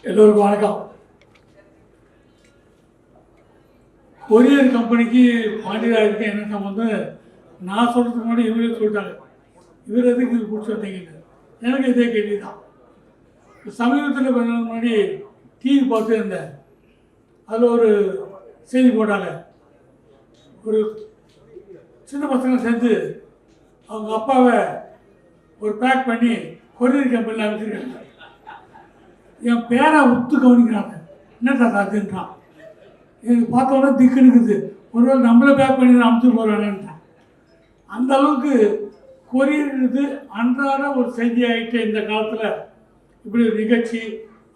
எல்லோருக்கும் வணக்கம். கொரியர் கம்பெனிக்கு பாண்டியராஜுக்கு என்ன சம்பந்தம் நான் சொல்கிறதுக்கு முன்னாடி இவரே சொல்லிட்டாங்க. இவர் எதுக்கு இது பிடிச்சி வந்தீங்கன்னு எனக்கு இதே கேள்வி தான். சமீபத்தில் கொஞ்ச நாள் முன்னாடி டிவி பார்த்து இருந்தேன். அதில் ஒரு செய்தி போட்டாங்க. ஒரு சின்ன பசங்க சேர்ந்து அவங்க அப்பாவை ஒரு பேக் பண்ணி கொரியர் கம்பெனியில் அனுப்பிச்சிருக்காங்க. என் பேரை உத்து கவனிக்கிறாங்க. என்ன தாத்தா அதுன்றான். எனக்கு பார்த்தோன்னா திக்கு இருக்குது. ஒருவேளை நம்மளை பேக் பண்ணி தான் அனுப்பிச்சு போகிறாங்கன்றான். அந்த அளவுக்கு கொரியர் அன்றாட ஒரு செய்தி ஆகிட்டு இந்த காலத்தில் இப்படி ஒரு நிகழ்ச்சி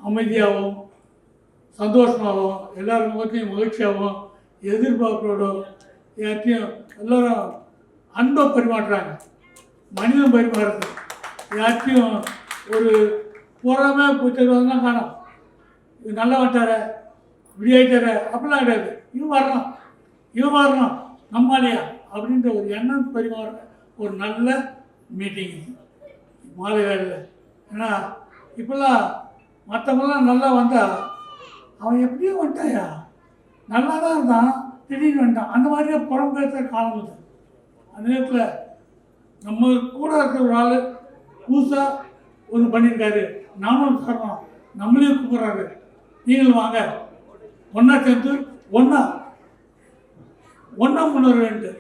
அமைதியாகவும் சந்தோஷமாகவும் எல்லாரும் முகத்தையும் மகிழ்ச்சியாகவும் எதிர்பார்ப்போடும் யார்ட்டையும் எல்லோரும் அன்பை பரிமாற்றுறாங்க. மனிதம் பரிமாறுறது. யார்ட்டையும் ஒரு போகாம போயிட்டு தான் காணும். இது நல்லா வந்துட்டார இப்படி ஆகிட்டார அப்படிலாம் கிடையாது. இவன் வரணும் நம்மாலையா அப்படின்ற ஒரு எண்ணம் பரிமாற ஒரு நல்ல மீட்டிங் இது மாலை வேலையில். ஏன்னா இப்போல்லாம் மற்றவங்களாம் நல்லா வந்தால் அவன் எப்படியோ வந்துட்டாயா நல்லா தான் இருந்தான் திடீர்னு வந்துட்டான் அந்த மாதிரியே புறம் பேசுகிற காலம் இது. அந்த நேரத்தில் நம்ம கூட இருக்கிற ஒரு ஆள் புதுசாக ஒன்று பண்ணியிருக்காரு. நானும் சொல்கிறோம் நம்மளையும் கூப்பிட்றாரு. நீங்களும் வாங்க ஒன்றா சேர்ந்து ஒன்றா முன்னேறு.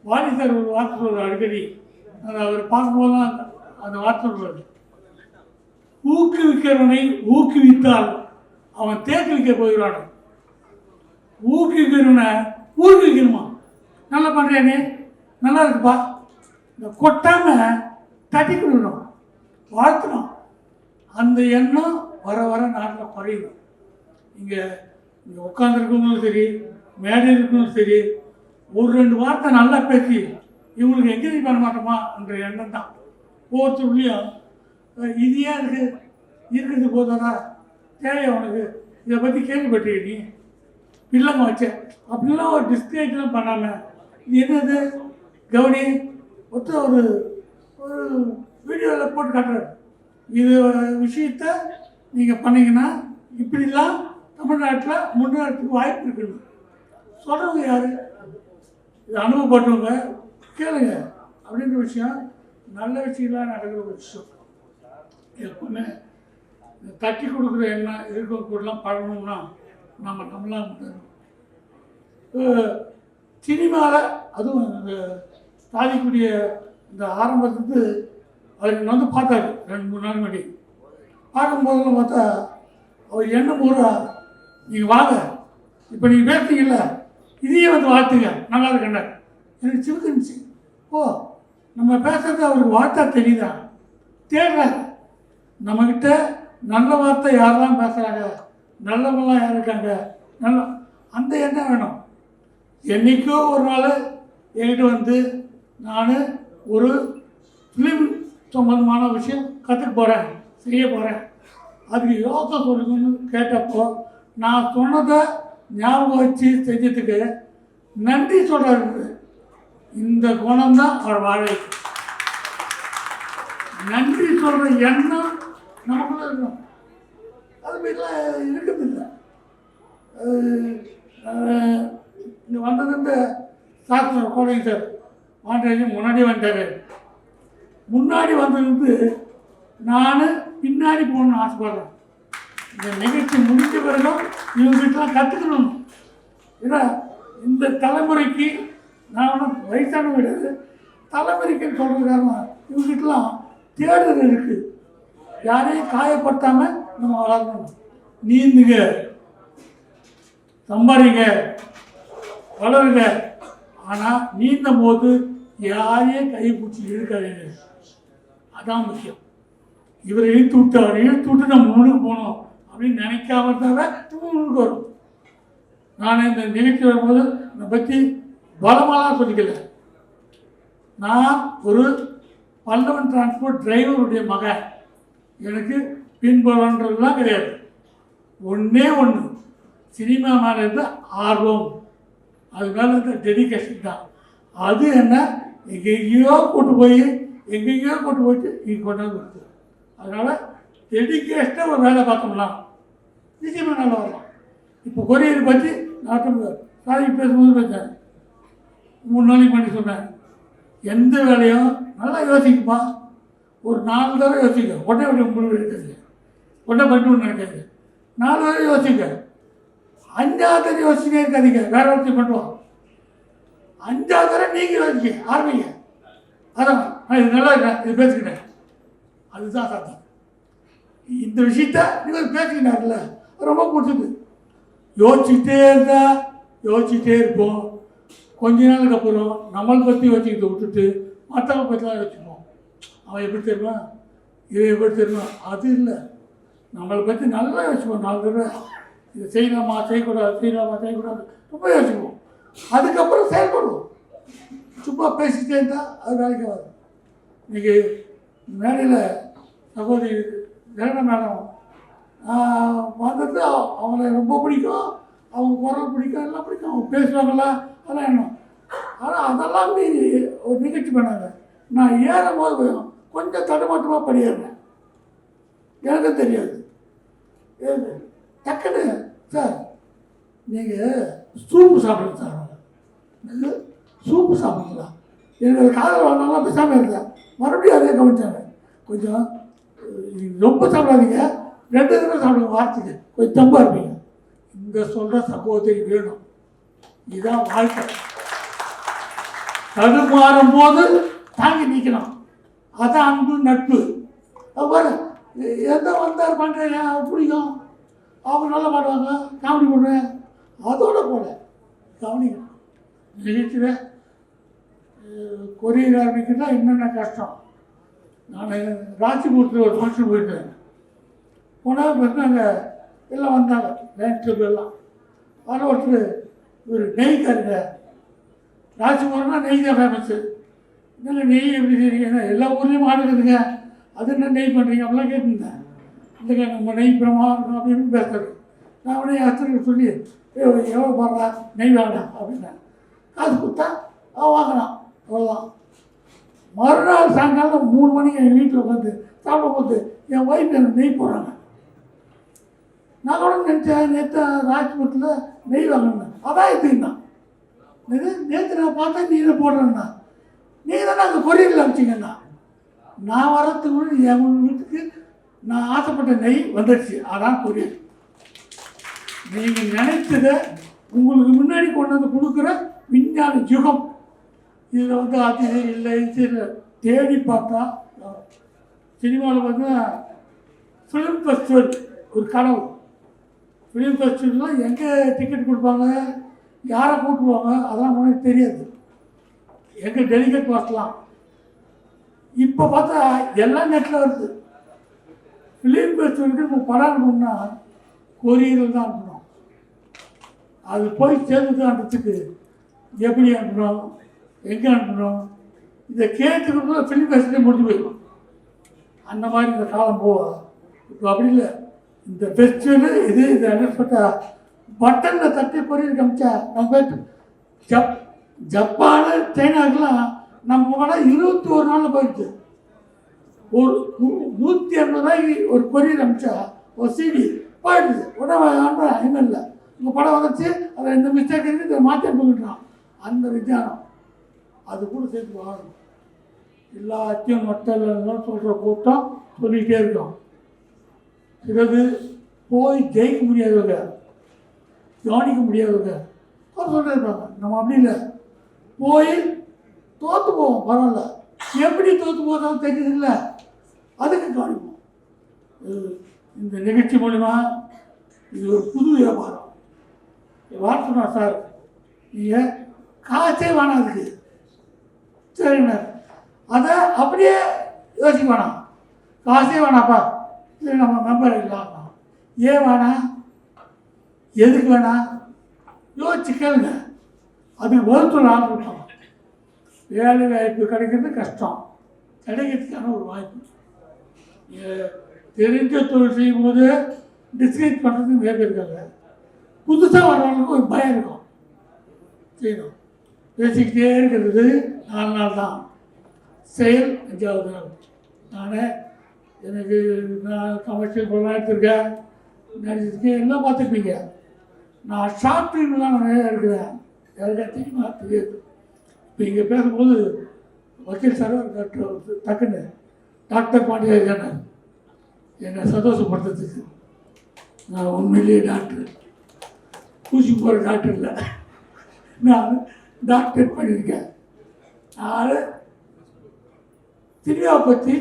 வாலி சார் ஒரு வார்த்தை சொல்வார் அடிக்கடி. அவர் பார்க்கும்போதுதான் அந்த வார்த்தை சொல்வார். ஊக்குவிக்கிறவனை ஊக்குவித்தால் அவன் தேக்கு வைக்க போயிடுவான். ஊக்குவிக்கிறவனை ஊக்குவிக்கணுமா. நல்லா பண்ணுறேனே நல்லா இருக்குப்பா இந்த கொட்டாமல் தட்டி கொடுக்கணும் வாழ்த்தணும். அந்த எண்ணம் வர வர நாட்டில் குறையணும். இங்கே உட்காந்துருக்கவங்களும் சரி மேடை இருக்கவங்களும் சரி ஒரு ரெண்டு வார்த்தை நல்லா பேசி இவங்களுக்கு என்கரேஜ் பண்ண மாட்டோமா என்ற எண்ணம் தான் ஒவ்வொருத்தருலையும். இது ஏன் இருக்கிறது போதாதா தேவையா உனக்கு இதை பற்றி கேள்விப்பட்டிருக்க நீ பிள்ளைங்க வச்சேன் அப்படிலாம் ஒரு டிஸ்கரேஜ்லாம் பண்ணாமல் இது என்னது கவனி ஒத்த ஒரு வீடியோவில் போட்டு காட்டுறாரு. இது விஷயத்த நீங்கள் பண்ணிங்கன்னா இப்படிலாம் தமிழ்நாட்டில் முன்னேறத்துக்கு வாய்ப்பு இருக்குன்னு சொல்கிறவங்க யார்? இது அனுபவப்பட்டவங்க கேளுங்க அப்படின்ற விஷயம் நல்ல விஷயம்லாம் நடக்கிற ஒரு விஷயம். எப்பவுமே தட்டி கொடுக்குற எண்ணம் இருக்கக்கூடலாம் பழகணும்னா நம்மளாம் முன்னேறணும். சினிமாவில் அதுவும் இந்த சாதிக்கூடிய இந்த ஆரம்பத்துக்கு அவர் வந்து பார்த்தாரு 2-3 நாள் முன்னாடி. பார்க்கும்போதெல்லாம் பார்த்தா அவர் எண்ணம் பூரா நீங்கள் வாங்க இப்போ நீங்கள் பேசுறீங்கல்ல இதையே வந்து வாழ்த்துங்க நல்லா இருக்கேன். எனக்கு சிவந்துருந்துச்சு. ஓ நம்ம பேசுறது அவருக்கு வார்த்தா தெரியுதா தேடுறாரு. நம்மக்கிட்ட நல்ல வார்த்தை யாரெல்லாம் பேசுகிறாங்க நல்லவங்களாம் யார் இருக்காங்க நல்ல அந்த எண்ணம் வேணும். என்றைக்கோ ஒரு நாள் என்கிட்ட வந்து நான் ஒரு ஃபிலிம் சம்பந்தமான விஷயம் கற்றுக்க போகிறேன் செய்ய போகிறேன் அதுக்கு யோசனை சொல்லுங்கன்னு கேட்டப்போ நான் சொன்னதை ஞாபகம் வச்சு செஞ்சதுக்கு நன்றி சொல்கிறாரு. இந்த குணம்தான் அவர் வாழ நன்றி சொல்கிற எண்ணம் நமக்குள்ள இருக்கணும். அது மாதிரிலாம் இருக்குது இல்லை. இங்கே வந்தது இந்த சாஸ்திர கோடைங்க சார் பாண்டியராஜன் முன்னாடி வந்துட்டார். முன்னாடி வந்தது நான் பின்னாடி போகணுன்னு ஆசைப்படுறேன். இந்த நிகழ்ச்சி முடிஞ்ச பிறகும் இவங்ககிட்டலாம் கற்றுக்கணும். ஏன்னா இந்த தலைமுறைக்கு நான் ஒன்றும் வயசான கிடையாது தலைமுறைக்கு சொல்கிறதுக்காக இவங்ககிட்டலாம் தேடுதல் இருக்குது. யாரையும் காயப்படுத்தாமல் நம்ம வளர்க்கணும். நீந்துங்க சம்பாதிங்க வளருங்க. ஆனால் நீந்தும் போது யாரையும் கை பிடிச்சி இழுக்காதீங்க. அதான் முக்கியம். இவரை இழுத்து விட்டு நம்ம முன்னுக்கு போகணும் அப்படின்னு நினைக்காம இருந்தால் முன்னுக்கு வரும். நான் இந்த நிகழ்ச்சி வரும்போது என்னை பற்றி பலமாலாம் சொல்லிக்கல. நான் ஒரு பல்லவன் டிரான்ஸ்போர்ட் டிரைவருடைய மகன். எனக்கு பின்பலன்றதுலாம் கிடையாது. ஒன்றே ஒன்று சினிமா மேலே இருந்து ஆர்வம், அது மேலே இருந்த டெடிக்கேஷன் தான். அது என்ன எங்கெங்கேயோ கூட்டு போயிட்டு இங்கே கொண்டாந்து கொடுத்து. அதனால் டெடிக்கேஷனாக ஒரு வேலை பார்த்தோம்னா நிச்சயமாக நல்லா வரலாம். இப்போ கொரியர் பற்றி நான் சாதிக்கு பேசும்போது பேசுகிறேன், 3 நாளைக்கு பண்ணி சொன்னேன், எந்த வேலையும் நல்லா யோசிக்குப்பா, ஒரு 4 தடவை யோசிக்க, உடனே முடிவு எடுக்காது, உடனே பண்ணணும்னு நினைக்காது, 4 தடவை யோசிக்க, 5ஆவது தடவை யோசிச்சுட்டே இருக்காதீங்க, வேற ஒருத்தர் பண்ணுவோம். 5ஆவது தடவை நீங்கள் யோசிக்க ஆரம்பிங்க. அதான் நான் இது நல்லா இருக்கேன், இது பேசிக்கிட்டேன், அதுதான் சாத்தம். இந்த விஷயத்த நீங்கள் பேசிக்கிட்டார்ல, ரொம்ப பிடிச்சது. யோசிச்சுட்டே இருந்தால் யோசிச்சுட்டே இருப்போம். கொஞ்ச நாளுக்கு அப்புறம் நம்மளை பற்றி யோசிக்கிறத விட்டுட்டு மற்றவங்க பற்றிலாம் யோசிப்போம். அவன் எப்படி தெரியுமா, இவன் எப்படி தெரியுமா, அது இல்லை. நம்மளை பற்றி நல்லா யோசிப்போம். 4 தடவை இதை செய்யலாமா செய்யக்கூடாது, செய்யலாமா செய்யக்கூடாது, ரொம்ப யோசிப்போம். அதுக்கப்புறம் செயல்படுவோம். சும்மா பேசிகிட்டே இருந்தால் அது வேலைக்கு வரும். இன்றைக்கி மேடையில் சகோதரி ஜெகன மேடம் வந்துட்டு அவங்கள ரொம்ப பிடிக்கும், அவங்க குரல் பிடிக்கும், எல்லாம் பிடிக்கும், அவங்க பேசுவாங்களா அதெல்லாம் எண்ணம். ஆனால் அதெல்லாம் மீறி ஒரு நிகழ்ச்சி பண்ணாங்க. நான் ஏறும்போது கொஞ்சம் தடுமாட்டமாக படியேறேன், எனக்கும் தெரியாது. டக்குன்னு சார் நீங்கள் சூப்பு சாப்பிடுங்க சார், சூப்பு சாப்பிடுங்களா, எனக்கு அது காதல் வரனால பேசாமல் இருந்தேன். மறுபடியும் அதே கவனிச்சாங்க, கொஞ்சம் ரொம்ப சாப்பிடாதீங்க, 2 தடவை சாப்பிடுங்க, வாரத்துக்கு கொஞ்சம் தம்பாக இருப்பீங்க. இந்த சொல்கிற சகோதரி வேணும். இதுதான் வாழ்க்கை. தடுமாறும் போது தாங்கி நிற்கணும், அதான் அன்பு நட்பு. அப்புறம் எந்த வந்தார் பண்ணுறேன் பிடிக்கும், அவங்க நல்லா பாடுவாங்க, காமெடி பண்ணுவேன், அதோட போல கவனிக்கணும். நிகழ்ச்சியில் கொரியர் ஆரம்பிக்கிறதா என்னென்ன கஷ்டம். நான் ராசிபுரத்தில் ஒரு ஃபங்க்ஷன் போயிருந்தேன். போனால் பசங்க எல்லாம் வந்தாங்க, லைன் கிளப் எல்லாம். அதில் ஒருத்தர் ஒரு நெய்க்காருங்க, ராசிபுரம்னா நெய் தான் ஃபேமஸ்ஸு. என்னங்க நெய் எப்படி செய்றீங்க, எல்லா ஊர்லேயும் ஆடுறதுங்க, அது என்ன நெய் பண்ணுறீங்க அப்படிலாம் கேட்டுருந்தேன். இல்லைங்க நம்ம நெய் பிரமா இருக்கணும் அப்படின்னு பேசுறது. நான் உடனே அத்தனை சொல்லி எவ்வளோ பாடுறா நெய் வேண்டாம் அப்படின்னா, காசு கொடுத்தா அவன் வாங்கினான், அவ்வளோதான். மறுநாள் சாயங்காலம் 3 மணிக்கு எங்கள் வீட்டில் உட்காந்து சாப்பிடும்போது என் ஒய்ஃப் எனக்கு நெய் போடுறாங்க. நான் கூட நினச்சேன் நேற்று ராஜ்புரத்தில் நெய் வாங்கினேன், அதான் இதுன்னா நேற்று நான் பார்த்தா நீ இதை போடுறேன்னா, நீங்கள் தானே அங்கே கொரியரில் அனுப்பிச்சிங்கண்ணா. நான் வரத்துக்கு முன்னாடி என் வீட்டுக்கு நான் ஆசைப்பட்ட நெய் வந்துடுச்சு, அதான் கொரியர். நீங்கள் நினைத்ததை உங்களுக்கு முன்னாடி கொண்டு வந்து கொடுக்குற விஞ்ஞான யுகம். இதில் வந்து அது இல்லை இது தேடி பார்த்தா சினிமாவில் பார்த்தீங்கன்னா ஃபிலிம் ஃபெஸ்டிவல் ஒரு கனவு. ஃபிலிம் ஃபெஸ்டிவல்லாம் எங்கே டிக்கெட் கொடுப்பாங்க, யாரை கூட்டுவாங்க, அதெல்லாம் எனக்கு தெரியாது. எங்கே டெலிகேட் பார்க்கலாம். இப்போ பார்த்தா எல்லாம் நெட்டில் வருது. ஃபிலிம் ஃபெஸ்டிவலுக்கு நம்ம படம் அனுப்பணும்னா கொரியரில் தான் அனுப்பணும். அது போய் சேர்ந்துதான்றதுக்கு எப்படி அனுப்பணும், எங்கே அனுப்பணும், இதை கேட்டுக்கிட்டு ஃபிலிம் ஃபெஸ்டிவலே முடிஞ்சு போயிடும். அந்த மாதிரி இந்த காலம் போகும். இப்போ அப்படி இல்லை. இந்த ஃபெஸ்டிவலு இது அனுப்பிட்டால் பட்டனில் தட்டி கொரியர் காமிச்சா நம்ம போயிட்டு ஜப்பானு சைனாக்கெலாம் நம்ம கூட 21 நாளில் போயிடுச்சு. ஒரு 150 ரூபாய்க்கு ஒரு கொரியர் அனுப்பிச்சா ஒரு சிடி போயிடுது. உடனே அனுப்புகிறேன், இன்னும் இல்லை உங்கள் படம் வந்துச்சு, அதில் இந்த மிஸ்டேக் இருக்குது, இதை மாற்றி அனுப்புகின்றான். அந்த விஞ்ஞானம் அது கூட சேர்த்து வாழணும். எல்லாத்தையும் மற்றெல்லாம் சொல்கிற கூட்டம் சொல்லிகிட்டே இருக்கோம். சிலது போய் ஜெயிக்க முடியாதவங்க, கவனிக்க முடியாதவங்க சொல்லிட்டு இருப்பாங்க. நம்ம அப்படி இல்லை, போய் தோற்று போவோம், பரவாயில்ல, எப்படி தோற்று போகிறோம் தெரியுதுல்ல, அதுக்கு கவனிப்போம். இந்த நிகழ்ச்சி மூலிமா இது ஒரு புது வியாபாரம். வார்த்தைனா சார் நீங்கள் காசே வேணாம் அதுக்கு, சரிண்ணா, அதை அப்படியே யோசிக்க வேணாம், காசே வேணாப்பா, இல்லை நம்ம மெம்பர் இல்லாமல் ஏன் வேணாம், எதுக்கு வேணாம் யோசிச்சு கேளுங்க. அதுக்கு வருத்தம் ஆரம்பிப்பாங்க. வேலை வாய்ப்பு கிடைக்கிறது கஷ்டம், கிடைக்கிறதுக்கான ஒரு வாய்ப்பு. தெரிஞ்ச தொழில் செய்யும் போது டிஸ்கரேஜ் பண்ணுறதுக்கு நிறைய பேர் இருக்காங்க. புதுசாக வர்றவங்களுக்கு ஒரு பயம் இருக்கும். செய்யணும், பேசிக்கிட்டே இருக்கிறது 4 நாள் தான், செயல் 5வது நாள். நான் கமர்ஷியல் படம் எடுத்திருக்கேன், நடிச்சிருக்கேன், எல்லாம் பார்த்துருப்பீங்க. நான் ஷார்ட் ஃபிலிம்லாம் நிறையா இருக்கிறேன், யாருக்கா தெரியுமா தெரியாது. இப்போ இங்கே பேசும்போது வக்கீல் சார் டாக்டர் டக்குன்னு டாக்டர் பாண்டியராஜன் என்னை சந்தோஷப்படுத்துறதுக்கு. நான் உண்மையிலேயே டாக்டர், ஊசி போகிற டாக்டர் இல்லை, நான் டாக்டர் பண்ணியிருக்கேன். நான் சினிமா பற்றி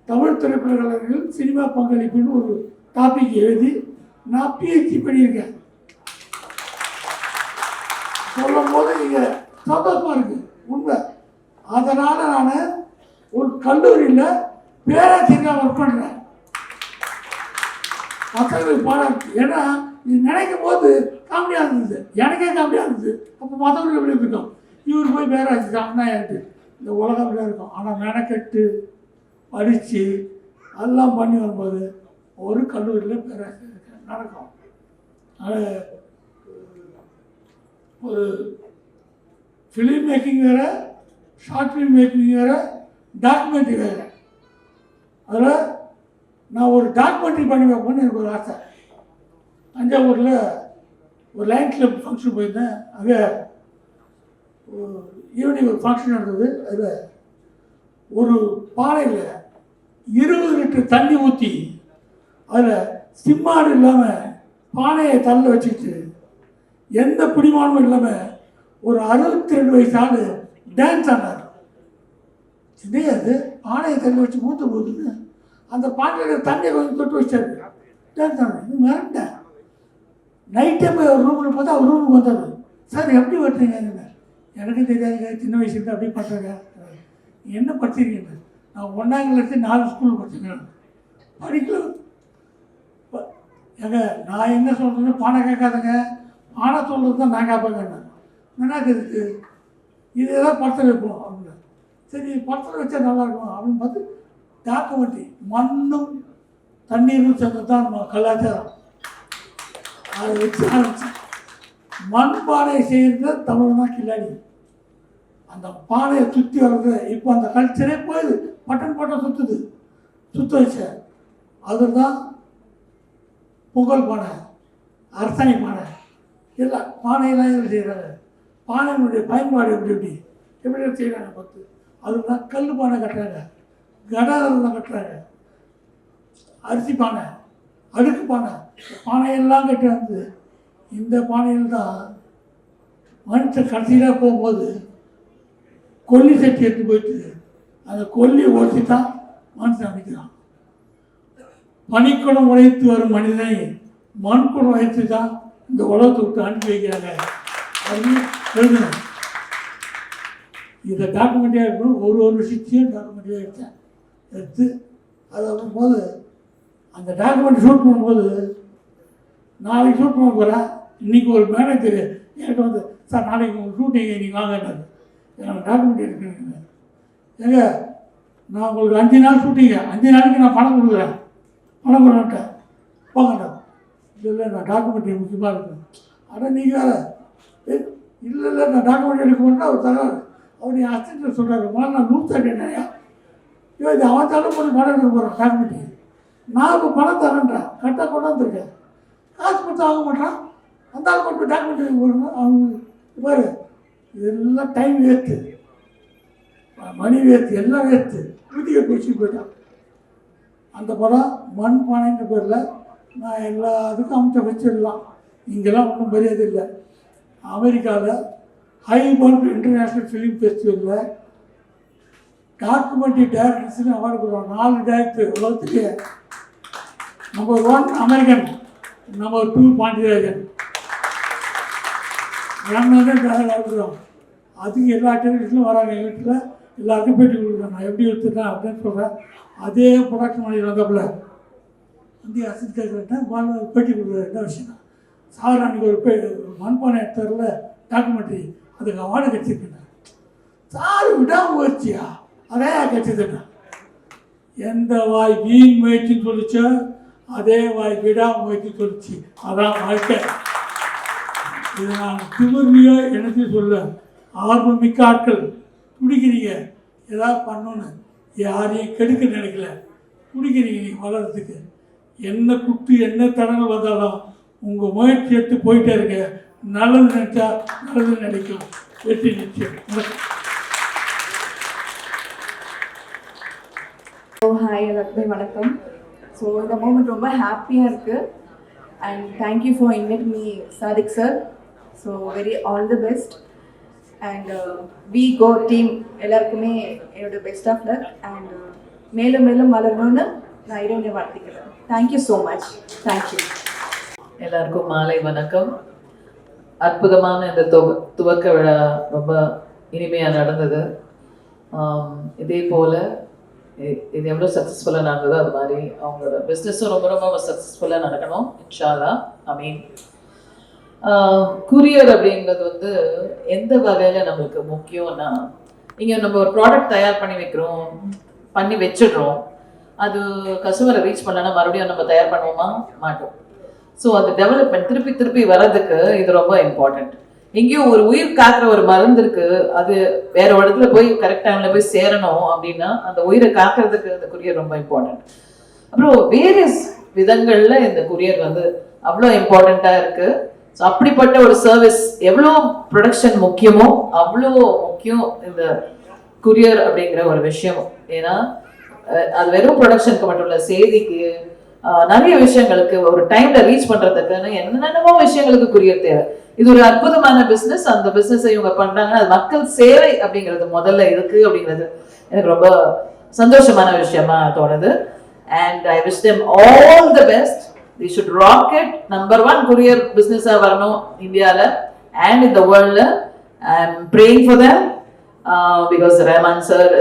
தமிழ் திரைப்படங்கள் சினிமா பங்களிப்புன்னு ஒரு டாபிக் எழுதி நான் பிஹெச்டி பண்ணியிருக்கேன். சொல்லும் போது நீங்கள் சந்தோஷமாக இருக்குது, உண்மை. அதனால் நான் ஒரு கல்லூரியில் பேராசிரியராக ஒர்க் பண்ணுறேன். மற்றவங்களுக்கு பாடம், ஏன்னா இது நினைக்கும் போது காமெடியாக இருந்தது, எனக்கே காமெடியாக இருந்தது. அப்போ மற்றவங்களுக்கு எப்படி இருக்கும், இவர் போய் பேராசிரியராகனா எனக்கு இந்த உலகம் அப்படியே இருக்கும். ஆனால் மெனக்கெட்டு படித்து அதெல்லாம் பண்ணி வரும்போது ஒரு கல்லூரியில் பேராசிரியர் நடக்கும். அது ஒரு ஃபிலிம் மேக்கிங் வேறு, ஷார்ட் ஃபிலிம் மேக்கிங் வேறு, டாக்குமெண்ட்ரி வேறு. அதில் நான் ஒரு டாக்குமெண்ட்ரி பண்ணி வைப்பேன்னு எனக்கு ஒரு ஆசை. தஞ்சாவூரில் ஒரு லைன் கிளப் ஃபங்க்ஷன் போயிருந்தேன். அங்கே ஈவினிங் ஒரு ஃபங்க்ஷன் நடந்தது. அதில் ஒரு பானையில் 20 லிட்டர் தண்ணி ஊற்றி அதில் சிம்மாடு இல்லாமல் பானையை தள்ள வச்சுக்கிட்டு எந்த பிடிமானமும் இல்லாமல் ஒரு 62 வயசு ஆள் டான்ஸ் ஆனார். அது பானையை தள்ளி வச்சு ஊற்ற போகுதுன்னு அந்த பானையில் தண்ணியை கொஞ்சம் தொட்டு வச்சாரு, டான்ஸ் ஆனார். இது மிரண்டேன். நைட்டே போய் ஒரு ரூமில் பார்த்தா அவர் ரூமுக்கு வந்தார். சார் எப்படி ஓட்டுறீங்க? எனக்கு தெரியாதுங்க, சின்ன வயசுலேருந்து அப்படியே பண்ணுறேங்க. என்ன படிச்சிருக்கீங்க? நான் 1ஆம் கிளாஸ்லேருந்து 4 ஸ்கூல் படிச்சேங்க, படிக்கல. ஏங்க நான் என்ன சொல்கிறேன்னு பானை கேட்காதுங்க, பானை சொல்கிறது தான் நான் கேட்பேங்க. எனக்கு இருக்குது, இது ஏதாவது படத்தில் வைப்போம் அப்படின்னு. சரி படத்தில் வச்சா நல்லாயிருக்கும் அப்படின்னு பார்த்து டாக்குமெண்ட்ரி மண்ணும் தண்ணீரும் சேர்ந்து தான் நம்ம கலாச்சாரம். அதை வச்சு ஆரம்பிச்சு மண் பானை செய்கிறது தமிழ் தான் கில்லாடி. அந்த பானையை சுற்றி வர்றது இப்போ அந்த கல்ச்சரே போயிடுது. பட்டன் பட்டம் சுற்றுது, சுற்ற வச்ச அதில் தான் பொங்கல் பானை, அரசாணி பானை, எல்லாம் பானையெல்லாம் எப்படி செய்கிறாங்க, பானையினுடைய பயன்பாடு எப்படி எப்படி செய்கிறாங்க பார்த்து. அதுக்கு தான் கல் பானை கட்டுறாங்க, கடாரம் கட்டுறாங்க, அரிசி பானை, அடுக்கு பானை, பானையெல்லாம் கட்டி வந்து இந்த பானையில் தான் மனுஷன் கடைசியாக போகும்போது கொல்லி சட்டி எடுத்து போயிட்டு அந்த கொல்லியை ஓட்டி தான் மனுஷன் அமைக்கிறான். பனிக்குடம் உழைத்து வரும் மனிதனை மண்குடம் உழைத்து தான் இந்த உலகத்தை விட்டு அனுப்பி வைக்கிறாங்க அப்படின்னு எழுதுனேன். இதை டாக்குமெண்ட்டாக இருக்கணும். ஒரு விஷயத்தையும் டாக்குமெண்ட்டாக எடுத்தேன். எடுத்து அதை வரும்போது அந்த டாக்குமெண்ட் ஷூட் பண்ணும்போது நாளைக்கு ஷூட் பண்ண போகிறேன். இன்றைக்கி ஒரு மேனேஜர் என்கிட்ட வந்து, சார் நாளைக்கு உங்கள் ஷூட்டிங்க இன்றைக்கி வாங்கினாரு, எனக்கு டாக்குமெண்ட் எடுக்கணுங்க. ஏங்க நான் உங்களுக்கு 5 நாள் ஷூட்டிங்க, 5 நாளைக்கு நான் பணம் கொடுக்குறேன், பணம் கொடுத்தேன் போங்கண்ணா. இல்லை நான் டாக்குமெண்ட்ரி முக்கியமாக இருக்கேன். ஆனால் நீங்கள் இல்லை நான் டாக்குமெண்ட் எடுக்க போனால் அவர் தராரு. அவர் என் அசிஸ்டன்ட் சொல்கிறாரு, நான் 130 என்னையா இது அவன் தலை போட்டு பணம் எடுக்க போகிறேன் டாக்குமெண்ட்ரி. நான் இப்போ பணம் தரேன்றேன், கரெக்டாக கொண்டாந்துருக்கேன், காசு கொடுத்து ஆக மாட்டான். அந்த ஆள் கொண்டு போய் டாக்குமெண்ட்ரி போடணும். அவங்க பாரு இதெல்லாம் டைம் வேஸ்ட்டு, மணி வேஸ்ட்டு, எல்லாம் வேஸ்ட்டு. வீட்டுக்கு குடிச்சிட்டு போயிட்டான். அந்த படம் மண் பானைன்ற பேரில் நான் எல்லா இதுக்கும் அமைச்ச வச்சிடலாம். இங்கெல்லாம் ஒன்றும் மரியாதை இல்லை. அமெரிக்காவில் ஹைபர்ட் இன்டர்நேஷ்னல் ஃபிலிம் ஃபெஸ்டிவலில் டாக்குமெண்ட்ரி டைரக்டர்ஸ்னு அவார்டு கொடுக்குறாங்க. 4 டைரக்டர் உலகத்துக்கு. நம்பர் 1 அமெரிக்கன், நம்பர் 2 பாண்டியராஜன், கொடுக்குறோம். அதுக்கு எல்லா டெலிவிஷன்லையும் வராங்க. எங்கள் வீட்டில் எல்லாருக்கும் பேட்டி கொடுக்குறேன். நான் எப்படி எடுத்துட்டேன் அப்படின்னு சொல்கிறேன். அதே ப்ரொடக்ஷன் பண்ணி வந்தப்பில் வந்து அசிஸ்டன்ட் பேட்டி கொடுக்குற என்ன விஷயம், சார் அன்றைக்கி ஒரு மண்பானை எடுத்ததில் டாக்குமெண்ட்ரி அதுக்கு அவார்டு கிடச்சிருக்கேன். சார் விடாமுயற்சியா அதே கிடச்சிதுண்ணா. எந்த வாய் வீண் முயற்சின்னு சொல்லிச்சோ அதே வாய் விடாமுயற்சி சொல்லிச்சு. அதான் வாழ்க்கை. இது நான் திமிர்லையோ எனக்கு சொல்ல, ஆர்வம் மிக்க ஆட்கள் துடிக்கிறீங்க ஏதாவது பண்ணணுன்னு, யாரையும் கெடுக்க நினைக்கல, துடிக்கிறீங்க நீங்கள் வளர்கிறதுக்கு. என்ன குத்து என்ன தடங்கள் வந்தாலும் உங்கள் முயற்சி எடுத்து போயிட்டே இருக்க. நல்லது நினைச்சா நல்லது நினைக்கலாம். வெற்றி நிச்சயம். ஹாய் எல்லாருக்குமே வணக்கம். ஸோ இந்த மூமெண்ட் ரொம்ப ஹாப்பியாக இருக்குது. And thank you for invite me Sadiq sir. So very all the best. And we go team எல்லாருக்குமே என்னோட பெஸ்ட் ஆஃப் லக். அண்ட் மேலும் மேலும் வளரணும்னு நான் இறைவனை வாழ்த்துக்கிறேன். Thank you so much. தேங்க்யூ. எல்லாருக்கும் மாலை வணக்கம். அற்புதமான இந்த துவக்க விழா ரொம்ப இனிமையாக நடந்தது. இதே போல் இது எவ்வளோ சக்ஸஸ்ஃபுல்லாக நடந்ததோ அது மாதிரி அவங்களோட பிஸ்னஸும் ரொம்ப ரொம்ப சக்ஸஸ்ஃபுல்லாக நடக்கணும் இன்ஷா அல்லாஹ். ஆமீன். குரியர் அப்படின்றது வந்து எந்த வகையில் நம்மளுக்கு முக்கியம்னா, இங்கே நம்ம ஒரு ப்ராடக்ட் தயார் பண்ணி வச்சிடுறோம். அது கஸ்டமரை ரீச் பண்ணலன்னா மறுபடியும் நம்ம தயார் பண்ணுவோமா? மாட்டோம். ஸோ அந்த டெவலப்மெண்ட் திருப்பி வர்றதுக்கு இது ரொம்ப இம்பார்ட்டண்ட். எங்கேயும் ஒரு உயிர் காக்கிற ஒரு மருந்து இருக்கு, அது வேற ஒரு இடத்துல போய் கரெக்ட் டைம்ல போய் சேரணும் அப்படின்னா அந்த உயிரை காக்கிறதுக்கு இந்த குரியர் ரொம்ப இம்பார்ட்டன்ட். அப்புறம் வேரியஸ் விதங்கள்ல இந்த குரியர் வந்து அவ்வளோ இம்பார்ட்டண்ட்டாக இருக்கு. ஸோ அப்படிப்பட்ட ஒரு சர்வீஸ் எவ்வளோ ப்ரொடக்ஷன் முக்கியமோ அவ்வளோ முக்கியம் இந்த குரியர் அப்படிங்கிற ஒரு விஷயம். ஏன்னா அது வெறும் ப்ரொடக்ஷனுக்கு மட்டும் இல்லை, செய்திக்கு நிறைய விஷயங்களுக்கு ஒரு டைம்ல ரீச் பண்றதுக்குன்னு என்னென்னமோ விஷயங்களுக்கு குரியர் தேவை. இது ஒரு அற்புதமான பிசினஸ். அந்த பிசினஸ் இவங்க பண்றாங்கன்னா அது மக்கள் சேவை அப்படிங்கிறது முதல்ல இருக்கு அப்படிங்கிறது எனக்கு ரொம்ப சந்தோஷமான விஷயமா தோணுது. And I wish them all the best. The shoot rocket number 1 courier பிசினஸா வரணும் இந்தியாவில் அண்ட் இன் த வேர்ல்ட்ல. I am praying for them because Rahman sir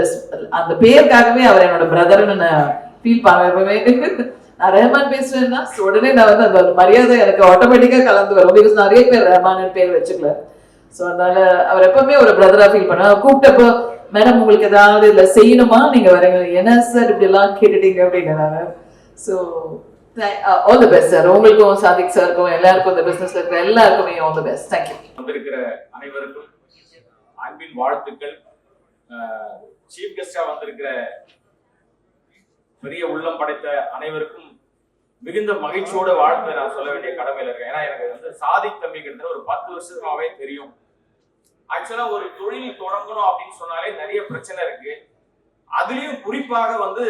அந்த பேருக்காகவே அவர் என்னோட பிரதர்னு நான் ஃபீல் பண்ணுவேன். நான் ரஹ்மான் பேசுவேன்னா உடனே நான் வந்து அந்த மரியாதை எனக்கு ஆட்டோமேட்டிக்காக கலந்து வரும். பிகாஸ் நிறைய பேர் ரஹ்மான் பேர் வச்சுக்கல. ஸோ அதனால அவர் எப்பவுமே ஒரு பிரதரா ஃபீல் பண்ணுவேன். கூப்பிட்டப்போ மேடம் உங்களுக்கு ஏதாவது இல்லை செய்யணுமா நீங்கள் வரீங்க, என்ன சார் இப்படி எல்லாம் கேட்டுட்டீங்க அப்படிங்கிறாங்க. So all the best sir. உங்களுக்கும் சாதிக் சாருக்கும் எல்லாருக்கும் இந்த பிசினஸ்ல இருக்கிற எல்லாருக்குமே ஆல் தி பெஸ்ட். தேங்க்யூ. வந்திருக்கிற அனைவருக்கும் அன்பின் வாழ்த்துக்கள். சீஃப் கெஸ்டா வந்திருக்கிற பெரிய உள்ளம் படைத்த அனைவருக்கும் மிகுந்த மகிழ்ச்சியோட வாழ்த்து நான் சொல்ல வேண்டிய கடமையில இருக்கேன். ஏன்னா எனக்கு வந்து சாதிக் தம்பி கிட்ட ஒரு 10 வருஷமாவே தெரியும். ஆக்சுவலா ஒரு தொழில் தொடங்கணும் அப்படின்னு சொன்னாலே நிறைய பிரச்சனை இருக்கு. அதுலயும் குறிப்பாக வந்து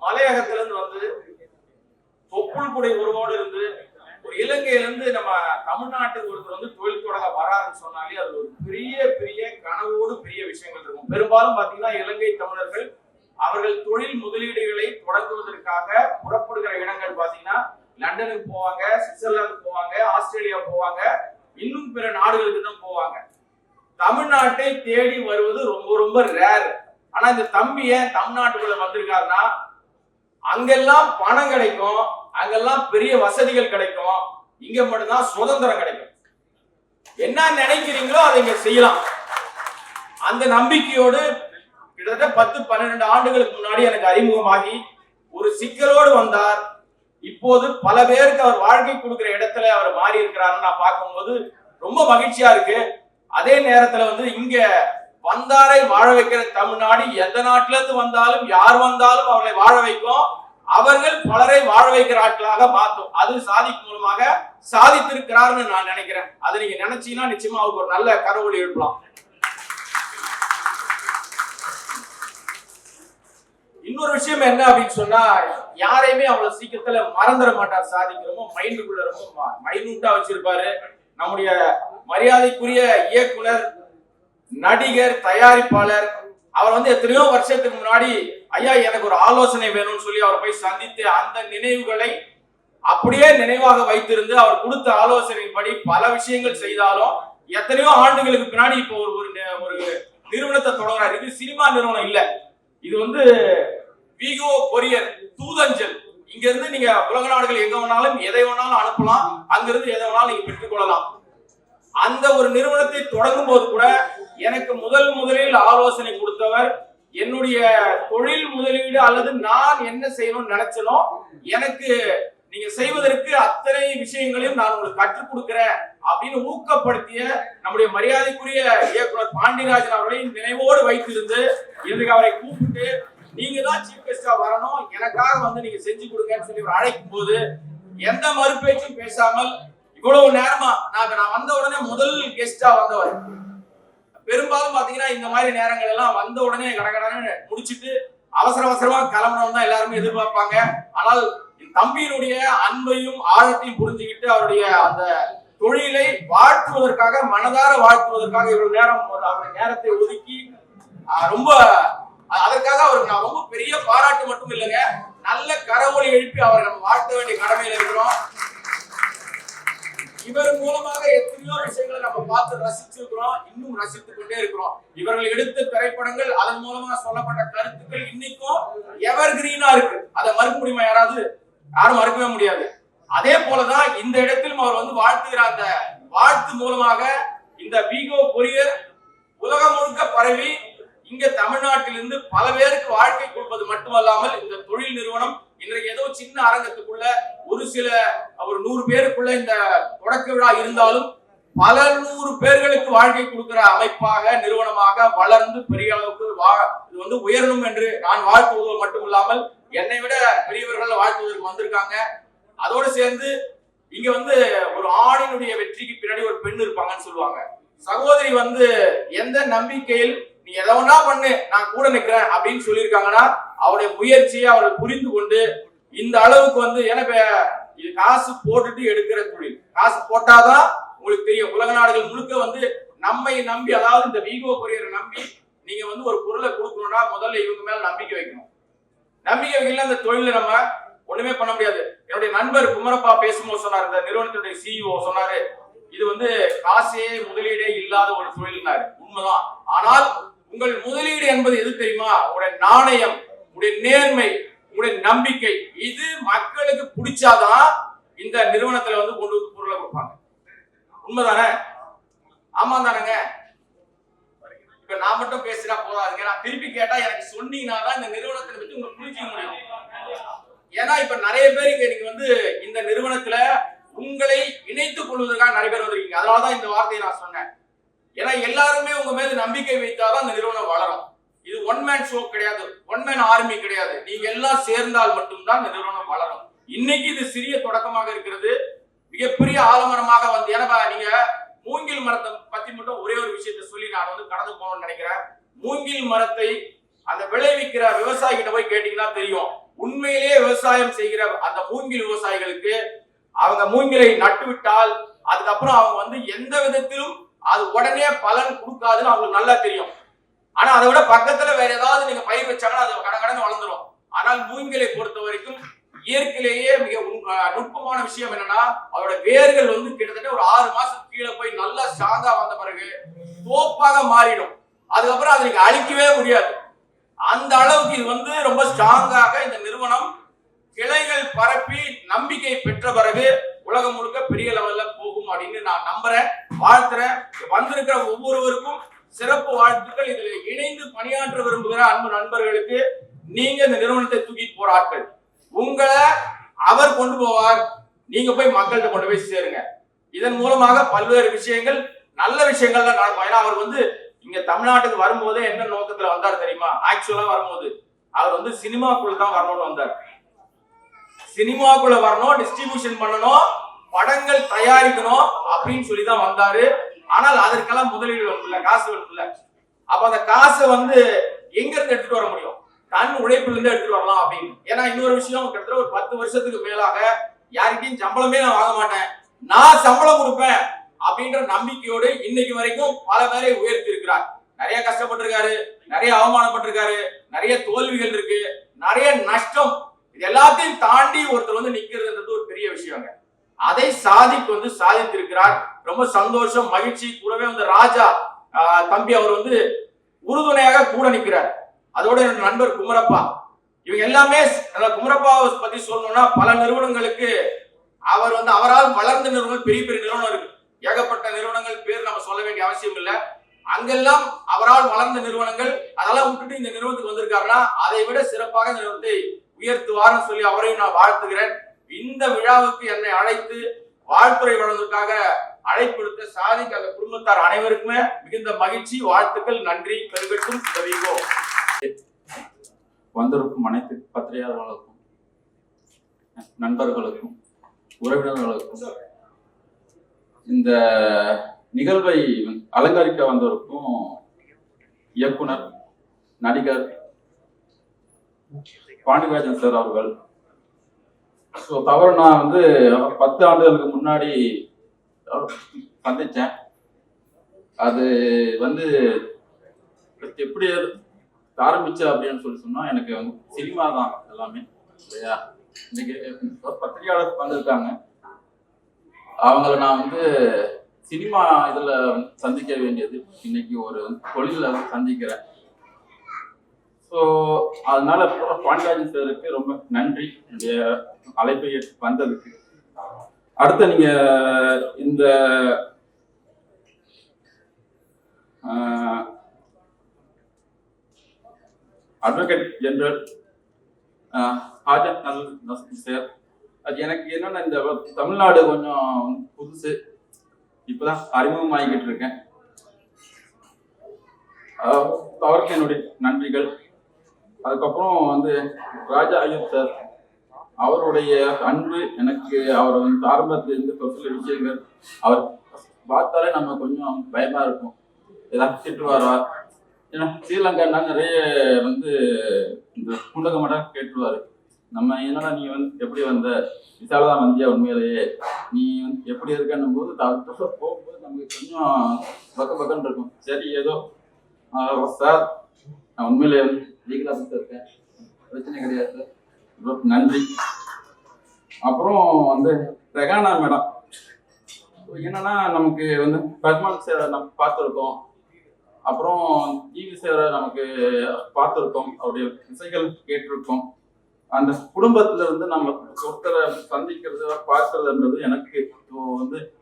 மலையகத்துல இருந்து வந்து தொப்புள் குடை உறவோடு இருந்து ஒரு இலங்கையில இருந்து நம்ம தமிழ்நாட்டுக்கு ஒருத்தர் வந்து தொழில் தொடங்க வராருன்னு சொன்னாலே அது ஒரு பெரிய கனவோடு பெரிய விஷயங்கள் இருக்கும். பெரும்பாலும் பாத்தீங்கன்னா இலங்கை தமிழர்கள் அவர்கள் தொழில் முதலீடுகளை தொடங்குவதற்காக புறப்படுகிற இடங்கள் பாத்தீங்கன்னா லண்டனுக்கு போவாங்க, சுவிட்சர்லாந்து போவாங்க, ஆஸ்திரேலியா போவாங்க, இன்னும் பிற நாடுகளுக்கு தான் போவாங்க. தமிழ்நாட்டை தேடி வருவது ரொம்ப ரேர். ஆனா இந்த தம்பி ஏன் தமிழ்நாட்டுக்குள்ள வந்திருக்காருன்னா அங்கெல்லாம் பணம் கிடைக்கும், அங்கெல்லாம் பெரிய வசதிகள் கிடைக்கும், இங்க மட்டும்தான் சுதந்திரம் கிடைக்கும். என்ன நினைக்கிறீங்களோ அதை இங்க செய்யலாம். அந்த நம்பிக்கையோடு கிட்டத்தட்ட 10-12 ஆண்டுகளுக்கு முன்னாடி எனக்கு அறிமுகமாகி ஒரு சிக்கலோடு வந்தார். இப்போது பல பேருக்கு அவர் வாழ்க்கை கொடுக்கிற இடத்துல அவர் மாறி இருக்கிறாருன்னு நான் பார்க்கும்போது ரொம்ப மகிழ்ச்சியா இருக்கு. அதே நேரத்துல வந்து இங்க வந்தாரை வாழ வைக்கிற தமிழ்நாடு எந்த நாட்டுல இருந்து வந்தாலும் யார் வந்தாலும் அவர்களை வாழ வைக்கும். அவர்கள் பலரை வாழ வைக்கிற ஆட்களாக மாற்றும். அது சாதிக் மூலமாக சாதித்திருக்கிறார்னு நான் நினைக்கிறேன். அதை நீங்க நினைச்சீங்கன்னா நிச்சயமா அவருக்கு ஒரு நல்ல கரவொலி எழுப்பலாம். இன்னொரு விஷயம் என்ன அப்படின்னு சொன்னா, யாரையுமே அவ்வளவு சீக்கிரத்துல மறந்துட மாட்டார் சாதிக். ரொம்ப மைண்டுக்குள்ள ரொம்ப மைனூட்டா வச்சிருப்பாரு. நம்முடைய மரியாதைக்குரிய இயக்குனர், நடிகர், தயாரிப்பாளர் அவர் வந்து எத்தனையோ வருஷத்துக்கு முன்னாடி ஐயா எனக்கு ஒரு ஆலோசனை வேணும்னு சொல்லி அவர் போய் சந்தித்து அந்த நினைவுகளை அப்படியே நினைவாக வைத்திருந்து அவர் கொடுத்த ஆலோசனைப்படி பல விஷயங்கள் செய்தாலும் எத்தனையோ ஆண்டுகளுக்கு பின்னாடி இப்போ ஒரு நிறுவனத்தை தொடங்குறாரு. இது சினிமா நிறுவனம் இல்ல, இது வந்து விகோ கொரியர் தூதஞ்சல். இங்க இருந்து நீங்க உலக நாடுகள் எங்க வேணாலும் எதை வேணாலும் அனுப்பலாம், அங்கிருந்து எதை வேணாலும் நீங்க பெற்றுக் கொள்ளலாம். அந்த ஒரு நிறுவனத்தை தொடங்கும் போது கூட எனக்கு முதலில் ஆலோசனை கொடுத்தவர் என்னுடைய தொழில் முதலீடு அல்லது நான் என்ன செய்யணும்னு நினைச்சனோ எனக்கு நீங்க செய்வதற்கு அத்தனை விஷயங்களையும் நான் உங்களுக்கு கற்றுக் கொடுக்கிறேன் அப்படின்னு ஊக்கப்படுத்திய நம்முடைய மரியாதைக்குரிய இயக்குனர் பாண்டியராஜன் அவர்களை நினைவோடு வைத்திருந்து இன்றைக்கு அவரை கூப்பிட்டு நீங்க தான் சீஃப் கெஸ்டா வரணும், எனக்காக வந்து நீங்க செஞ்சு கொடுங்கன்னு சொல்லி ஒரு அழைக்கும் போது எந்த மறுபேச்சும் பேசாமல் இவ்வளவு நேரமா நான் வந்த உடனே முதல் கெஸ்டா வந்தவர். பெரும்பாலும் பாத்தீங்கன்னா இந்த மாதிரி நேரங்கள் எல்லாம் வந்த உடனே கடகடன்னு முடிச்சிட்டு அவசர அவசரமா கிளம்பணும் தான் எல்லாருமே எதிர்பார்ப்பாங்க. ஆனால் தம்பியினுடைய அன்பையும் ஆழத்தையும் புரிஞ்சுக்கிட்டு அவருடைய அந்த தொழிலை வாழ்த்துவதற்காக, மனதார வாழ்த்துவதற்காக இவ்வளவு நேரம் அவருடைய நேரத்தை ஒதுக்கி ரொம்ப அதற்காக அவருக்கு நான் ரொம்ப பெரிய பாராட்டு மட்டும் இல்லைங்க, நல்ல கரவொலி எழுப்பி அவரை நம்ம வாழ்த்த வேண்டிய கடமையில இருக்கிறோம். இவர் மூலமாக எத்தனையோ விஷயங்களை நம்ம பார்த்து ரசிச்சிருக்கிறோம், இன்னும் ரசித்துக் கொண்டே இருக்கிறோம். இவர்கள் எடுத்த திரைப்படங்கள், அதன் மூலமா சொல்லப்பட்ட கருத்துக்கள் இன்னைக்கும் எவர் கிரீனா இருக்கு. அதை மறுக்க முடியுமா? யாரும் மறுக்கவே முடியாது. அதே போலதான் இந்த இடத்திலும் அவர் வந்து வாழ்த்துகிற அந்த வாழ்த்து மூலமாக இந்த வீகோ கொரியர் உலகம் முழுக்க பரவி இங்க தமிழ்நாட்டிலிருந்து பல பேருக்கு வாழ்க்கை கொடுப்பது மட்டுமல்லாமல் இந்த தொழில் நிறுவனம் இன்றைக்கு ஏதோ சின்ன அரங்கத்துக்குள்ள ஒரு 100 பேருக்குள்ள இந்த தொடக்க விழா இருந்தாலும் பல 100 பேர்களுக்கு வாழ்க்கை கொடுக்கிற அமைப்பாக, நிறுவனமாக வளர்ந்து பெரிய அளவுக்கு இது வந்து உயரணும் என்று நான் வாழ்த்துவது மட்டும் இல்லாமல் என்னை விட பெரியவர்கள் வாழ்த்துவதற்கு வந்திருக்காங்க. அதோடு சேர்ந்து இங்க வந்து ஒரு ஆணினுடைய வெற்றிக்கு பின்னாடி ஒரு பெண் இருப்பாங்கன்னு சொல்லுவாங்க. சகோதரி வந்து எந்த நம்பிக்கையில் நீ எதவனா பண்ணு, நான் கூட நிக்கிறேன் அப்படின்னு சொல்லியிருக்காங்கன்னா அவருடைய முயற்சியை அவர்கள் புரிந்து கொண்டு இந்த அளவுக்கு வந்து, ஏன்னா இது காசு போட்டுட்டு எடுக்கிற தொழில், காசு போட்டாதான் உங்களுக்கு தெரியும். உலக நாடுகள் முழுக்க வந்து நம்மை நம்பி, அதாவது இந்த வீகோ கொரியரை நம்பி நீங்க வந்து ஒரு பொருளை கொடுக்கணும்னா முதல்ல இவங்க மேல நம்பிக்கை வைக்கணும். நம்பிக்கை வைக்கல அந்த தொழில நம்ம ஒண்ணுமே பண்ண முடியாது. என்னுடைய நண்பர் குமரப்பா பேசும்போது சொன்னார், இந்த நிறுவனத்துடைய சிஇஓ சொன்னாரு, இது வந்து காசே முதலீடே இல்லாத ஒரு தொழில்னாரு. உண்மைதான். ஆனால் உங்கள் முதலீடு என்பது எது தெரியுமா? உங்களுடைய நாணயம், உங்களுடைய நேர்மை, உங்களுடைய நம்பிக்கை. இது மக்களுக்கு பிடிச்சாதான் இந்த நிறுவனத்துல வந்து கொண்டு வந்து பொருளை கொடுப்பாங்க. உண்மைதானே? ஆமா தானங்க? இப்ப நான் மட்டும் பேசினா போதாதுங்க, நான் திருப்பி கேட்டா எனக்கு சொன்னீங்கன்னா தான் இந்த நிறுவனத்தை பத்தி உங்களுக்கு புரிஞ்சுக்க முடியும். ஏன்னா இப்ப நிறைய பேர் இங்க வந்து இந்த நிறுவனத்துல உங்களை இணைத்துக் கொள்வதற்காக நிறைய பேர் வந்திருக்கீங்க. அதனாலதான் இந்த வார்த்தையை நான் சொன்னேன். ஏன்னா எல்லாருமே உங்க மீது நம்பிக்கை வைத்தாதான் இந்த நிறுவனம் வளரும். இது ஒன் மேன் ஷோ கிடையாது, ஒன் மேன் ஆர்மி கிடையாது. நீங்க எல்லாம் சேர்ந்தால் மட்டும்தான் இந்த நிறுவனம் வளரும். இன்னைக்கு இது சிறிய தொடக்கமாக இருக்கிறது, மிகப்பெரிய ஆலமரமாக வந்து, ஏன்னா நீங்க மூங்கில் மரத்தை பத்தி மட்டும் ஒரே ஒரு விஷயத்தை சொல்லி நான் வந்து கடந்து போகணும்னு நினைக்கிறேன். மூங்கில் மரத்தை அந்த விளைவிக்கிற விவசாயி கிட்ட போய் கேட்டீங்கன்னா தெரியும், உண்மையிலேயே விவசாயம் செய்கிற அந்த மூங்கில் விவசாயிகளுக்கு அவங்க மூங்கிலை நட்டு விட்டால் அதுக்கப்புறம் அவங்க வந்து எந்த விதத்திலும் அது உடனே பலன் கொடுக்காதுன்னு அவங்களுக்கு நல்லா தெரியும். ஆனா அதை விட பக்கத்துல வேற ஏதாவது நீங்க பயிர் வச்சாங்கன்னா அது கடகடன்னு வளர்ந்துடும். ஆனால் மூங்கிலை பொறுத்த வரைக்கும் இயற்கையிலேயே மிக நுட்பமான விஷயம் என்னன்னா, அதோட வேர்கள் வந்து கிட்டத்தட்ட ஒரு 6 மாசம் கீழே போய் நல்லா ஸ்ட்ராங்கா வந்த பிறகு தோப்பாக மாறிடும். அதுக்கப்புறம் அதை நீங்க அழிக்கவே முடியாது. அந்த அளவுக்கு இது வந்து ரொம்ப ஸ்ட்ராங்காக இந்த நிறுவனம் கிளைகள் பரப்பி நம்பிக்கை பெற்ற பிறகு உலகம் முழுக்க பெரிய லெவல்ல போகும் அப்படின்னு நான் நம்புறேன், வாழ்த்துறேன். வந்திருக்கிற ஒவ்வொருவருக்கும் சிறப்பு வாழ்த்துக்கள். இதில் இணைந்து பணியாற்ற விரும்புகிற அன்பு நண்பர்களுக்கு, நீங்க இந்த நிறுவனத்தை தூக்கிட்டு போற ஆட்கள், உங்களை அவர் கொண்டு போவார், நீங்க போய் மக்கள்கிட்ட கொண்டு போய் சேருங்க. இதன் மூலமாக பல்வேறு விஷயங்கள், நல்ல விஷயங்கள் தான் நடக்கும். ஏன்னா அவர் வந்து இங்க தமிழ்நாட்டுக்கு வரும்போதே என்ன நோக்கத்துல வந்தார் தெரியுமா? ஆக்சுவலா வரும்போது அவர் வந்து சினிமாக்குள்ள தான் வரணும்னு வந்தார். சினிமாக்குள்ள வரணும், டிஸ்ட்ரிபியூஷன் பண்ணணும், படங்கள் தயாரிக்கணும் அப்படின்னு சொல்லி தான் வந்தாரு. ஆனால் அதற்கெல்லாம் முதலீடு வரும்ல, காசு வரும்ல. அப்ப அந்த காசை வந்து எங்க இருந்து எடுத்துட்டு வர முடியும்? தன் உழைப்புல இருந்து எடுத்துட்டு வரலாம் அப்படின்னு. ஏன்னா இன்னொரு விஷயம், கிட்டத்தட்ட ஒரு 10 வருஷத்துக்கு மேலாக யாருக்கையும் சம்பளமே நான் வாங்க மாட்டேன், நான் சம்பளம் கொடுப்பேன் அப்படின்ற நம்பிக்கையோடு இன்னைக்கு வரைக்கும் பல பேரை உயர்த்தி இருக்கிறார். நிறைய கஷ்டப்பட்டிருக்காரு, நிறைய அவமானப்பட்டிருக்காரு, நிறைய தோல்விகள் இருக்கு, நிறைய நஷ்டம். இது எல்லாத்தையும் தாண்டி ஒருத்தர் வந்து நிக்கிறதுன்றது ஒரு பெரிய விஷயங்க. அதை வந்து சாதித்திருக்கிறார். ரொம்ப சந்தோஷம், மகிழ்ச்சி. கூடவே வந்து ராஜா தம்பி அவர் வந்து உறுதுணையாக கூட நிற்கிறார். அதோட என்னோட நண்பர் குமரப்பா, இவங்க எல்லாமே. குமரப்பாவை பத்தி சொல்லணும்னா பல நிறுவனங்களுக்கு அவர் வந்து அவரால் வளர்ந்த நிறுவனங்கள், பெரிய பெரிய நிறுவனம் இருக்கு, ஏகப்பட்ட நிறுவனங்கள் பேர் நம்ம சொல்ல வேண்டிய அவசியம் இல்லை. அங்கெல்லாம் அவரால் வளர்ந்த நிறுவனங்கள், அதெல்லாம் விட்டுட்டு இந்த நிறுவனத்துக்கு வந்திருக்காருன்னா அதை விட சிறப்பாக இந்த நிறுவனத்தை உயர்த்துவார்னு சொல்லி அவரையும் நான் வாழ்த்துகிறேன். இந்த விழாவுக்கு என்னை அழைத்து வாழ்த்துறை வழங்குவதற்காக அழைப்படுத்த சாதிக் அந்த குடும்பத்தார் அனைவருக்குமே மிகுந்த மகிழ்ச்சி, வாழ்த்துக்கள், நன்றி. பெருகட்டும். வந்திருக்கும் அனைத்து பத்திரிகையாளர்களுக்கும், நண்பர்களுக்கும், உறவினர்களுக்கும், இந்த நிகழ்வை அலங்கரிக்க வந்திருக்கும் இயக்குனர், நடிகர் பாண்டியராஜன் சார் அவர்கள். ஸோ தவறு நான் 10 ஆண்டுகளுக்கு முன்னாடி சந்திச்சேன். அது எப்படி ஆரம்பிச்சேன் அப்படின்னு சொன்னா எனக்கு சினிமா தான் எல்லாமே இல்லையா. இன்னைக்கு பத்திரிகையாளர் வந்திருக்காங்க, அவங்கள நான் சினிமா இதுல சந்திக்க வேண்டியது இன்னைக்கு ஒரு தொழில சந்திக்கிறேன். ஸோ அதனால பாண்டியராஜன் சாருக்கு ரொம்ப நன்றி என்னுடைய அழைப்பை வந்ததுக்கு. அடுத்து நீங்க இந்த அட்வொகேட் ஜெனரல் ஹாஜத் நசீர் சார், அது எனக்கு என்னன்னா இந்த தமிழ்நாடு கொஞ்சம் புதுசு, இப்பதான் அறிமுகமாகிக்கிட்டு இருக்கேன். அவருக்கு என்னுடைய நன்றிகள். அதுக்கப்புறம் ராஜா ஐயர் சார், அவருடைய அன்பு எனக்கு அவர் ஆரம்பத்திலிருந்து சில விஷயங்கள் அவர் பார்த்தாலே நம்ம கொஞ்சம் பயமா இருக்கும், ஏதாவது திட்டுவாரா. ஏன்னா ஸ்ரீலங்கான்னா நிறைய இந்த குண்டக மாட்டம் கேட்டுருவாரு. நம்ம என்னன்னா நீ எப்படி வந்த, விசாலதான் வந்தியா, உண்மையிலேயே நீ எப்படி இருக்கன்னும் போது போகும்போது நமக்கு கொஞ்சம் பக்கன்னு இருக்கும். சரி ஏதோ சார் நான் உண்மையிலே லீகல் ஆஃபீஸர் இருக்கேன், பிரச்சனை கிடையாது சார், ரொம்ப நன்றி. அப்புறம் ரெகானா மேடம், என்னன்னா நமக்கு பத்மான் சார் நம்ம பார்த்துருக்கோம், அப்புறம் டிவி சாரை நமக்கு பார்த்துருக்கோம், அவருடைய இசைகள் கேட்டிருக்கோம். அந்த குடும்பத்துல நம்ம ஒருத்தரை சந்திக்கிறது பார்க்கறதுன்றது எனக்கு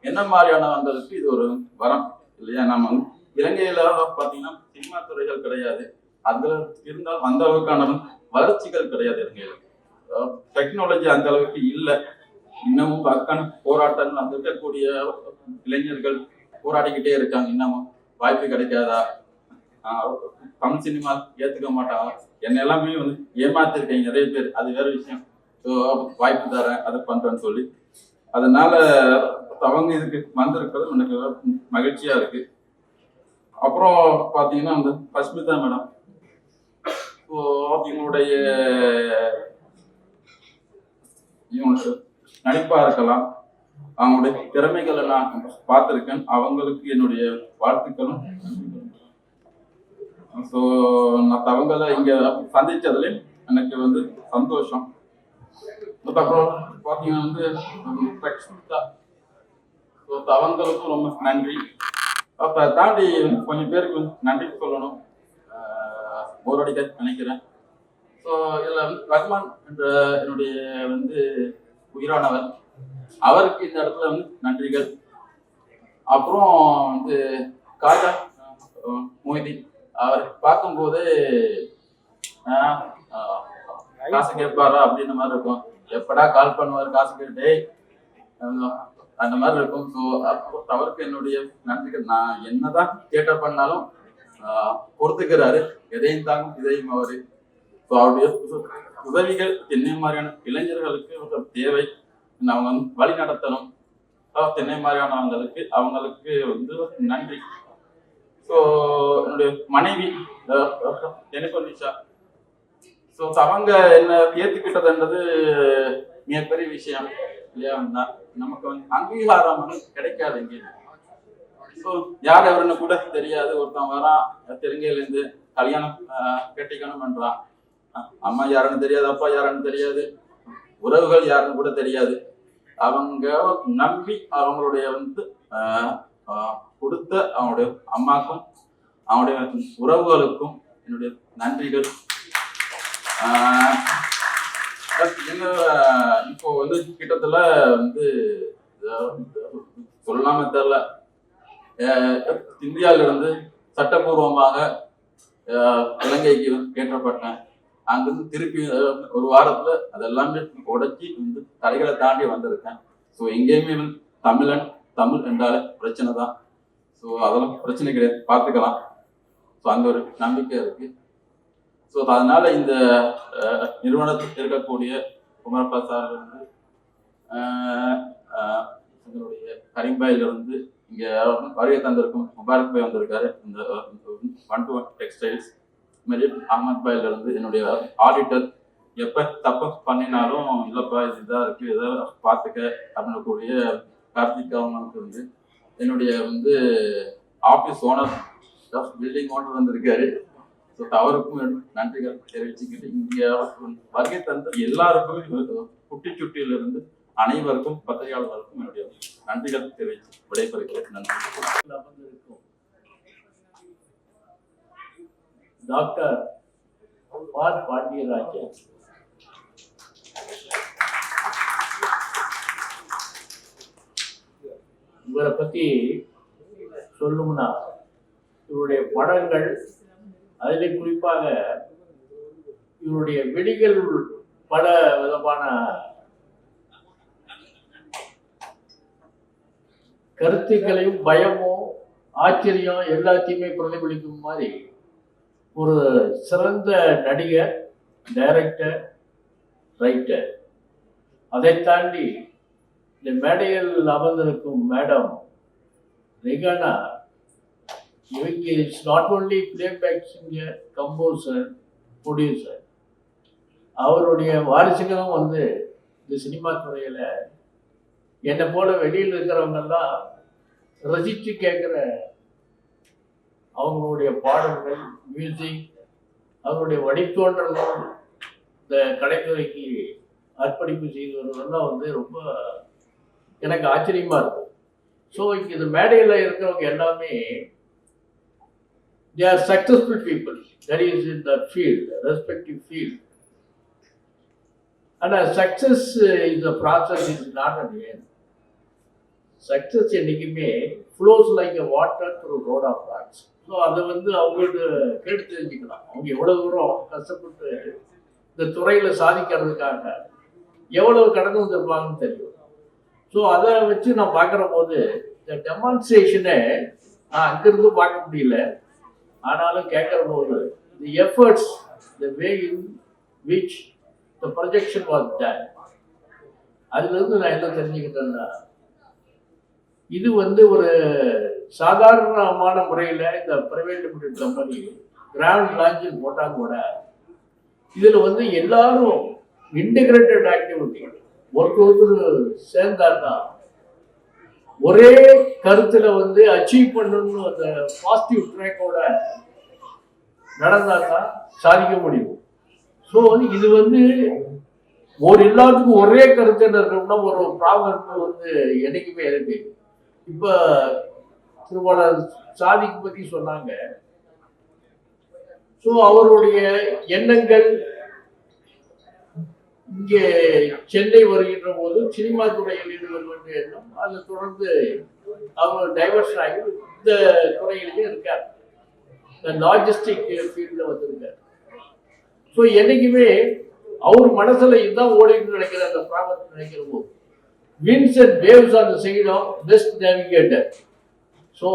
என்ன மாதிரியான வந்ததுக்கு இது ஒரு வரம் இல்லையா. நம்ம இலங்கையில பார்த்தீங்கன்னா சினிமா துறைகள் கிடையாது, அதுல இருந்தால் அந்த அளவுக்கான வளர்ச்சிகள் கிடையாது. இலங்கையில டெக்னாலஜி அந்த அளவுக்கு இல்லை. இன்னமும் அதுக்கான போராட்டங்கள் இருக்கக்கூடிய இளைஞர்கள் போராடிக்கிட்டே இருக்காங்க. இன்னமும் வாய்ப்பு கிடைக்காதா, தமிழ் சினிமா ஏத்துக்க மாட்டாங்க, என்ன எல்லாமே ஏமாத்திருக்கீங்க நிறைய பேர், அது வேற விஷயம். ஸோ வாய்ப்பு தரேன், அதை பண்றேன்னு சொல்லி, அதனால அவங்க இதுக்கு வந்திருக்கிறது எனக்கு மகிழ்ச்சியா இருக்கு. அப்புறம் பாத்தீங்கன்னா பஸ்மிதா மேடம், இவங்களுடைய நடிப்பா இருக்கலாம், அவங்களுடைய திறமைகளை நான் பார்த்திருக்கேன், அவங்களுக்கு என்னுடைய வாழ்த்துக்களும். ஸோ நான் அவங்கள இங்க சந்திச்சதுல எனக்கு சந்தோஷம். அப்புறம் பாத்தீங்கன்னா அவங்களுக்கும் ரொம்ப நன்றி. அப்ப தாண்டி கொஞ்சம் பேருக்கு நன்றி சொல்லணும், போரடிக்க நினைக்கிறேன். ஸோ இதுல ரஹ்மான் என்ற என்னுடைய உயிரானவர், அவருக்கு இந்த இடத்துல நன்றிகள். அப்புறம் காஜா மொய்தீன், அவர் பார்க்கும்போது காசு கேட்பாரா அப்படின்ற மாதிரி இருக்கும், எப்படா கால் பண்ணுவார் காசு கேட்டு அந்த மாதிரி இருக்கும். ஸோ அவருக்கு என்னுடைய நன்றிகள். நான் என்னதான் கேட்ட பண்ணாலும் பொறுத்துக்கிறாரு, எதையும் தாங்கும் இதையும் அவரு. ஸோ அவருடைய உதவிகள் தென்னை மாதிரியான இளைஞர்களுக்கு தேவை, அவங்க வழி நடத்தணும். தென்னை மாதிரியானவங்களுக்கு அவங்களுக்கு நன்றி. ஸோ என்னுடைய மனைவி நிஷா, ஸோ அவங்க என்ன ஏற்றுக்கிட்டதுன்றது மிகப்பெரிய விஷயம் இல்லையா. நமக்கு அங்கீகாரம் கிடைக்காது இங்கே. ஸோ யார் எவருன்னு கூட தெரியாது, ஒருத்தன் வரான் தெலுங்கையிலேருந்து கல்யாணம் கட்டிக்கணும் பண்றான், அம்மா யாருன்னு தெரியாது, அப்பா யாருன்னு தெரியாது, உறவுகள் யாருன்னு கூட தெரியாது. அவங்க நம்பி அவங்களுடைய கொடுத்த அவங்களுடைய அம்மாக்கும் அவங்களுடைய உறவுகளுக்கும் என்னுடைய நன்றிகள். இப்போ கிட்டத்தட்ட சொல்லாம தெரியல, இந்தியாவிலிருந்து சட்டபூர்வமாக இலங்கைக்கு ஏற்றப்பட்டேன். அங்கிருந்து திருப்பி ஒரு வாரத்துல அதெல்லாமே உடைச்சி தடைகளை தாண்டி வந்திருக்கேன். ஸோ எங்கேயுமே தமிழன், தமிழ் என்றாலே பிரச்சனை தான். ஸோ அதெல்லாம் பிரச்சனை கிடையாது, பார்த்துக்கலாம். ஸோ அந்த ஒரு நம்பிக்கை இருக்கு. ஸோ அதனால இந்த நிறுவனத்தில் இருக்கக்கூடிய குமரப்பா சார்லேருந்து எங்களுடைய கரீம்பாயிலிருந்து இங்கே வருகை தந்திருக்கும் முபாரக் பாய் வந்திருக்காரு. இந்த 1-to-1 டெக்ஸ்டைல்ஸ் மாதிரி அஹமத் பாயிலிருந்து என்னுடைய ஆடிட்டர் எப்போ தப்பு பண்ணினாலும் இல்லைப்பா இது இதாக இருக்குது இதை பார்த்துக்க அப்படின்னு கூடிய கார்த்திக் அவங்களுக்கு வந்து என்னுடைய வந்து ஆஃபீஸ் ஓனர் பில்டிங் ஓனர் வந்திருக்காரு. ஸோ அவருக்கும் நன்றிகள் தெரிவிச்சுக்கிட்டு இங்கே வருகை தந்த எல்லாருக்குமே குட்டிச்சுட்டியிலிருந்து அனைவருக்கும் பத்திரிகையாளர்களுக்கும் என்னுடைய நன்றிகள் தெரிவித்து விடைபெறுகிறேன். நன்றி. டாக்டர் ஆர் பாண்டியராஜன் இவரை பற்றி சொல்லணும்னா இவருடைய படங்கள், அதில் குறிப்பாக இவருடைய வெடிகள் பல விதமான கருத்துக்களையும் பயமும் ஆச்சரியம் எல்லாத்தையுமே பிரதிபலிக்கும் மாதிரி ஒரு சிறந்த நடிகர், டைரக்டர், ரைட்டர். அதை தாண்டி இந்த மேடையில் அமர்ந்திருக்கும் மேடம் ரெகானா, இவங்க it's not only playback singer, composer, producer. அவருடைய வாரிசுகளும் வந்து இந்த சினிமா துறையில் என்னை போல வெளியில் இருக்கிறவங்கெல்லாம் ரசித்து கேட்குற அவங்களுடைய பாடல்கள், மியூசிக், அவருடைய வழித்தோன்றல்கள் இந்த கலைத்துறைக்கு அர்ப்பணிப்பு செய்து வருவதெல்லாம் வந்து ரொம்ப எனக்கு ஆச்சரியமாக இருக்கும். ஸோ இந்த மேடையில் இருக்கிறவங்க எல்லாமே they are successful people, that is in the field, respective field. And success is a process, is not an end. Success என்றைக்குமே flows like a water through road of rocks. So அதை வந்து அவங்கள்ட்ட கேட்டு தெரிஞ்சுக்கலாம். அவங்க எவ்வளோ தூரம் கஷ்டப்பட்டு இந்த துறையில் சாதிக்கிறதுக்காக எவ்வளவு கடந்து வந்திருப்பாங்கன்னு தெரியும். ஸோ அதை வச்சு நான் பார்க்குற போது இந்த டெமான்ஸ்ட்ரேஷனை நான் அங்கிருந்து பார்க்க முடியல. ஆனாலும் கேட்குற போது தி efforts, the way in which the projection was done, அதுலேருந்து நான் என்ன தெரிஞ்சுக்கிட்டேன்னா, இது வந்து ஒரு சாதாரணமான முறையில் இந்த பிரைவேட் லிமிடெட் கம்பெனி கிராண்ட் லான்ச்சில் போட்டால் கூட இதில் வந்து எல்லாரும் இன்டிகிரேட்டட் ஆக்டிவிட்டி ஒருத்தர் சேர்ந்தாருன்னா ஒரே கருத்துல வந்து அச்சீவ் பண்ணணும்னு அந்த பாசிட்டிவ் ட்ராக்கோட நடந்தாதான் சாதிக்க முடியும். ஸோ இது வந்து ஒரு எல்லாத்துக்கும் ஒரே கருத்து இருக்கணும்னா ஒரு ப்ராப்ளம் வந்து என்னைக்குமே இருக்கு. இப்போ திருவாளர் சாதிக்கு பற்றி சொன்னாங்க. ஸோ அவருடைய எண்ணங்கள் இங்கே சென்னை வருகின்ற போது சினிமா துறையில் ஈடுபட வேண்டிய எண்ணம், அதை தொடர்ந்து அவர் டைவர்ஷன் ஆகி இந்த துறையிலேயே இருக்கார், இந்த லாஜிஸ்டிக் ஃபீல்டில் வந்திருக்கார். ஸோ என்னைக்குமே அவர் மனசுல இதுதான் ஓடிட்டு நினைக்கிற அந்த ப்ராப்ளம் நினைக்கிற போது winds and waves are the side of best navigator. So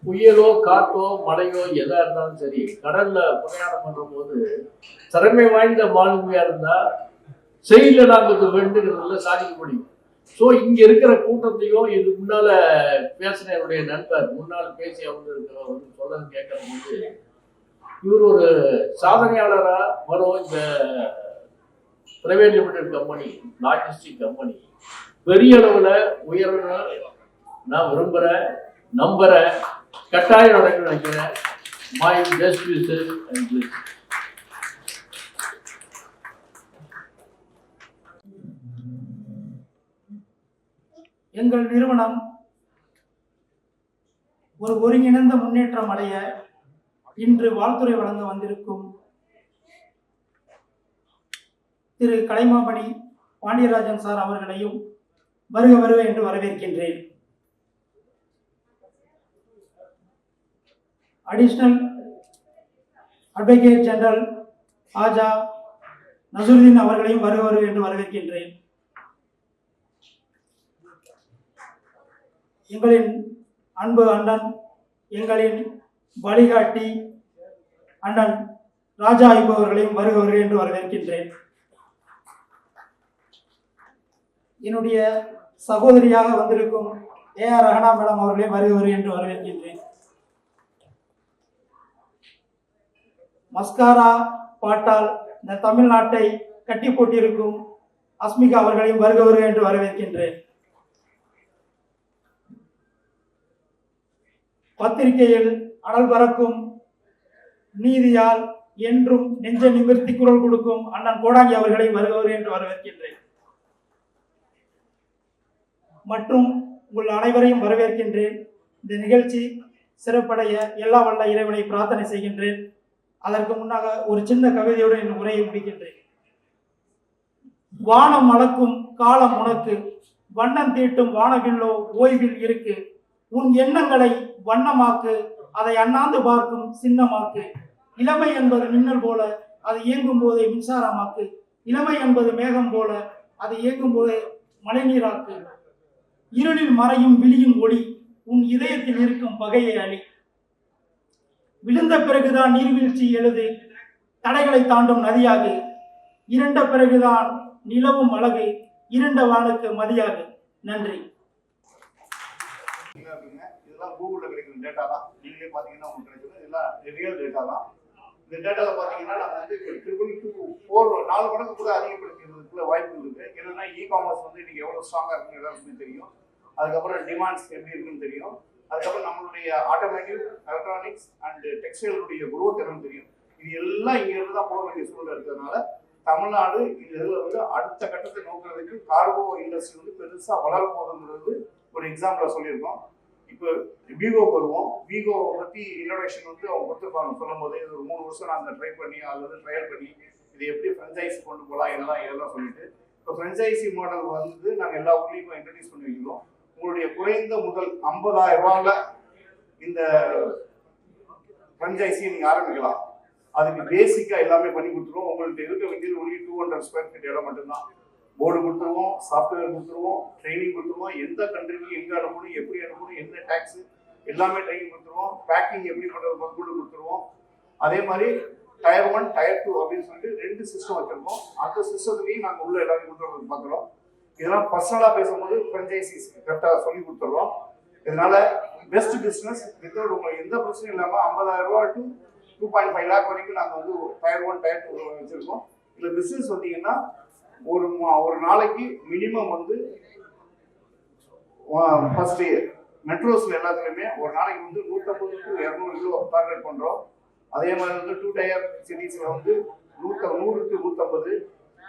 புயலோ காற்றோ மழையோ எதா இருந்தாலும் சரி, கடல்ல பிரயாணம் பண்ற போது திறமை வாய்ந்த மாலுமியா இருந்தா செயல நாங்கள் வேண்டுகிறதுல சாதிக்க முடியும். ஸோ இங்க இருக்கிற கூட்டத்தையும் இது முன்னால பேசின என்னுடைய நண்பர் முன்னால் பேசி அவங்க இருக்கிற சொல்ல கேட்கிற போது இவர் ஒரு சாதனையாளரா வரும். இந்த private limited company, logistic company பெரிய அளவுல உயரணும் நான் விரும்புறேன், நம்புறேன், கட்டாயம் நடக்கணும்னு நினைக்கிறேன். My best wishes and blessings. எங்கள் நிறுவனம் ஒரு ஒருங்கிணைந்த முன்னேற்றம் அடைய இன்று வாழ்த்துரை வழங்க வந்திருக்கும் திரு கலைமாமணி பாண்டியராஜன் சார் அவர்களையும் வருக வருக என்று வரவேற்கின்றேன். அடிஷனல் அட்வொகேட் ஜெனரல் ஆஜா நசுருதீன் அவர்களையும் வருக வருக என்று வரவேற்கின்றேன். எங்களின் அன்பு அண்ணன், எங்களின் வழிகாட்டி அண்ணன் ராஜா என்பவர்களையும் வருக வருக என்று வரவேற்கின்றேன். என்னுடைய சகோதரியாக வந்திருக்கும் ஏஆர் ரஹனா மேடம் அவர்களையும் வருக வருக என்று வரவேற்கின்றேன். மஸ்காரா பாட்டால் இந்த தமிழ்நாட்டை கட்டி போட்டிருக்கும் அஸ்மிகா அவர்களையும் வருக வருக என்று வரவேற்கின்றேன். பத்திரிகையில் அனல் பறக்கும் நீதியால் என்றும் நெஞ்ச நிமிர்த்தி குரல் கொடுக்கும் அண்ணன் கோடாங்கி அவர்களை வருக என்று வரவேற்கின்றேன். மற்றும் உங்கள் அனைவரையும் வரவேற்கின்றேன். இந்த நிகழ்ச்சி சிறப்படைய எல்லா வல்ல இறைவனை பிரார்த்தனை செய்கின்றேன். அதற்கு முன்னாக ஒரு சின்ன கவிதையோடு என் உரையை முடிக்கின்றேன். வானம் அளக்கும் காலம் உனக்கு, வண்ணம் தீட்டும் வானவில்லோ ஓய்வில் இருக்கு. உன் எண்ணங்களை வண்ணமாக்கு, அதை அண்ணாந்து பார்க்கும் சின்னமாக்கு. இளமை என்பது மின்னல் போல, அது இயங்கும் போதே மின்சாரமாக்கு. இளமை என்பது மேகம் போல, அது இயங்கும் போதே மழைநீராக்கு. இருளில் மறையும் விழியின் ஒளி, உன் இதயத்தில் இருக்கும் பகையை அழி. விழுந்த பிறகுதான் நீர்வீழ்ச்சி எழுது, தடைகளை தாண்டும் நதியாகு. இரண்ட பிறகுதான் நிலவும் அழகு, இருண்ட வானுக்கு மதியாகு. நன்றி. இதெல்லாம் கூகுளில் கிடைக்கிற டேட்டா தான். நீங்களே பார்த்தீங்கன்னா உங்களுக்கு கிடைச்சது இதெல்லாம் ரியல் டேட்டா தான். இந்த டேட்டாவில் பார்த்தீங்கன்னா நம்ம வந்து 4 மடங்கு கூட அதிகப்படுத்துறதுக்குள்ள வாய்ப்பு இருக்குது. என்னன்னா இ-காமர்ஸ் வந்து இன்னைக்கு எவ்வளோ ஸ்ட்ராங்காக இருக்குன்னு எல்லாருக்குமே தெரியும். அதுக்கப்புறம் டிமாண்ட்ஸ் எப்படி இருக்குன்னு தெரியும். அதுக்கப்புறம் நம்மளுடைய ஆட்டோமேட்டிவ், எலக்ட்ரானிக்ஸ் அண்ட் டெக்ஸ்டைலுடைய குரோத் என்னன்னு தெரியும். இது எல்லாம் இங்கிருந்து தான் போக வேண்டிய சூழல் இருக்கிறதுனால தமிழ்நாடு இந்த இதில் வந்து அடுத்த கட்டத்தை நோக்கிறதுக்கு கார்கோ இண்டஸ்ட்ரி வந்து பெருசாக வளர போகுதுங்கிறது ஒரு எக்ஸாம்பிளாக சொல்லியிருக்கோம். இப்போ வீகோக்கு வருவோம். வீகோவை பற்றி இன்ட்ரோடக்ஷன் வந்து அவங்க கொடுத்துருப்பாங்க. சொல்லும் போது இது ஒரு 3 வருஷம் நாங்கள் ட்ரை பண்ணி அல்லது ட்ரையல் பண்ணி இது எப்படி ஃப்ரெஞ்சைஸ் கொண்டு போகலாம் இதெல்லாம் சொல்லிட்டு இப்போ ஃப்ரெஞ்சைசி மாடல் வந்து நாங்கள் எல்லா ஊர்லேயும் இன்ட்ரடியூஸ் பண்ணி வைக்கிறோம். உங்களுடைய குறைந்த முதல் 50,000 ரூபாயில் இந்த ஃப்ரெஞ்சைசியை நீங்கள் ஆரம்பிக்கலாம். அதுக்கு பேசிக்காக எல்லாமே பண்ணி கொடுத்துருவோம். உங்கள்கிட்ட இருக்க வேண்டியது ஒன்லி 200 ஸ்கொயர் ஃபீட் இடம் மட்டும்தான். போர்டு கொடுத்துருவோம், சாஃப்ட்வேர் கொடுத்துருவோம், ட்ரைனிங் கொடுத்துருவோம். எந்த கண்ட்ரிக்கு எங்கே அனுப்பணும், எப்படி அனுப்பணும், என்ன டேக்ஸு எல்லாமே ட்ரைனிங் கொடுத்துருவோம். பேக்கிங் எப்படி பண்ணுறது மொத்தம் கொடுத்துருவோம். அதே மாதிரி டயர் 1, டயர் 2 அப்படின்னு சொல்லிட்டு 2 சிஸ்டம் வச்சுருக்கோம். அந்த சிஸ்டத்துலேயும் நாங்கள் உள்ள எல்லாத்தையும் கொண்டு பார்க்குறோம். இதெல்லாம் பர்சனலாக பேசும்போது ஃப்ரெஞ்சைசிஸ் கரெக்டாக சொல்லி கொடுத்துருவோம். இதனால பெஸ்ட் பிஸ்னஸ் வித்தவுட் உங்களுக்கு எந்த பிரச்சனையும் இல்லாமல் 50,000 ரூபா டு 2.5 லேக் வரைக்கும் நாங்கள் வந்து டயர் 1, டயர் 2 வச்சுருக்கோம். இதில் பிஸ்னஸ் வந்தீங்கன்னா ஒரு நாளைக்கு மினிமம் வந்து ஃபர்ஸ்ட் இயர் மெட்ரோஸில் எல்லாத்துலேயுமே ஒரு நாளைக்கு வந்து 150 to 200 கிலோ டார்கெட் பண்ணுறோம். அதே மாதிரி வந்து 2 டயர் சிட்டிஸில் வந்து 100 to 150.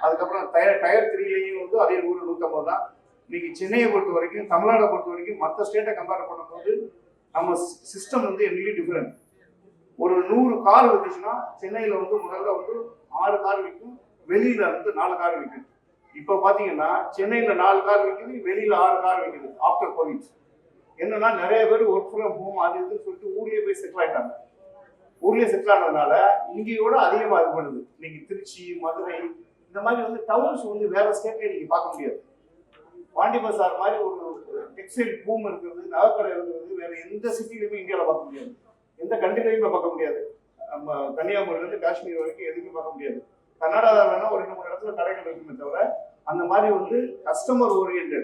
அதுக்கப்புறம் டயர் 3லேயும் வந்து அதே 100, 150 தான். இன்னைக்கு சென்னையை பொறுத்த வரைக்கும், தமிழ்நாடை பொறுத்த வரைக்கும் மற்ற ஸ்டேட்டை கம்பேர் பண்ணும்போது நம்ம சிஸ்டம் வந்து என்லி டிஃப்ரெண்ட். ஒரு 100 கார் விற்றுச்சுன்னா சென்னையில் வந்து முதல்ல வந்து 6 கார் விற்கும், வெளியில வந்து 4 கார் விற்குது. இப்போ பார்த்தீங்கன்னா சென்னையில் 4 கார் விற்குது, வெளியில 6 கார் விற்குது. ஆஃப்டர் கோவிட் என்னன்னா நிறைய பேர் ஒர்க் ஃப்ரம் ஹோம் அது இதுன்னு சொல்லிட்டு ஊர்லேயே போய் செட்டில் ஆயிட்டாங்க. ஊர்லேயே செட்டில் ஆனதுனால இங்கேயோட அதிகமாக இது பண்ணுது. இன்னைக்கு திருச்சி, மதுரை இந்த மாதிரி வந்து டவுன்ஸ் வந்து வேற ஸ்டேட்ல நீங்க பார்க்க முடியாது. பாண்டி பசார் மாதிரி ஒரு டெக்ஸ்டைல் பூம் இருக்கிறது, நகைக்கடை இருக்கிறது வேற எந்த சிட்டிலையுமே இந்தியாவில் பார்க்க முடியாது. எந்த கண்ட்ரிலையுமே பார்க்க முடியாது. நம்ம கன்னியாகுமரியிலேருந்து காஷ்மீர் வரைக்கும் எதுவுமே பார்க்க முடியாது. கர்நாடகாவில் வேணா ஒரு 2-3 இடத்துல கடைகள் இருக்குமே தவிர அந்த மாதிரி வந்து கஸ்டமர் ஓரியன்ட்.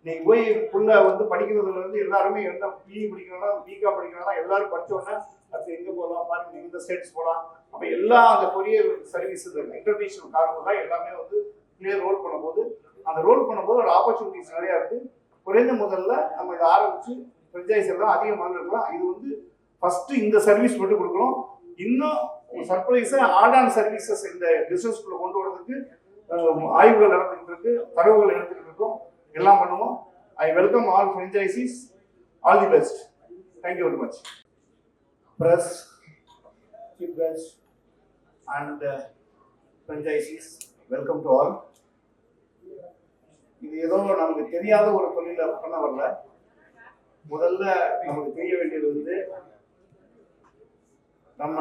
நீங்க போய் புள்ள வந்து படிக்கிறதுல இருந்து எல்லாருமே என்ன பிஇ படிக்கிறாங்களா, பிகாம் படிக்கிறாங்களா, எல்லாரும் படிச்ச உடனே அது எங்க போகலாம் பாருங்க, இந்த ஸ்டேட்ஸ் போகலாம். அப்ப எல்லா அந்த கொரியர் சர்வீஸ் இன்டர்நேஷனல் காரணம் தான் எல்லாமே வந்து கிளியர் ரோல் பண்ணும்போது அந்த ரோல் பண்ணும்போது ஒரு ஆப்பர்ச்சுனிட்டிஸ் நிறையா இருக்கு. குறைந்த முதல்ல நம்ம இதை ஆரம்பிச்சு ஃப்ரெஞ்சைஸ் எல்லாம் அதிக முதல்ல இருக்கலாம். இது வந்து ஃபர்ஸ்ட் இந்த சர்வீஸ் மட்டும் கொடுக்கணும். இன்னும் சர்ப்ரைஸா ஆடான் சர்வீசஸ் இந்த பிசினஸ்குள்ள கொண்டு வரதுக்கு ஆய்வுகள் நடந்துகிட்டு இருக்கு, தரவுகள் எடுத்துக்கிட்டு இருக்கோம், எல்லாம் பண்ணுவோம். I welcome all franchisees. All the best. Thank you very much. Press, chief guests and franchisees, welcome to all. இது ஏதோ நமக்கு தெரியாத ஒரு தொழில பண்ண வரல. முதல்ல நமக்கு தெரிய வேண்டியது வந்து நம்ம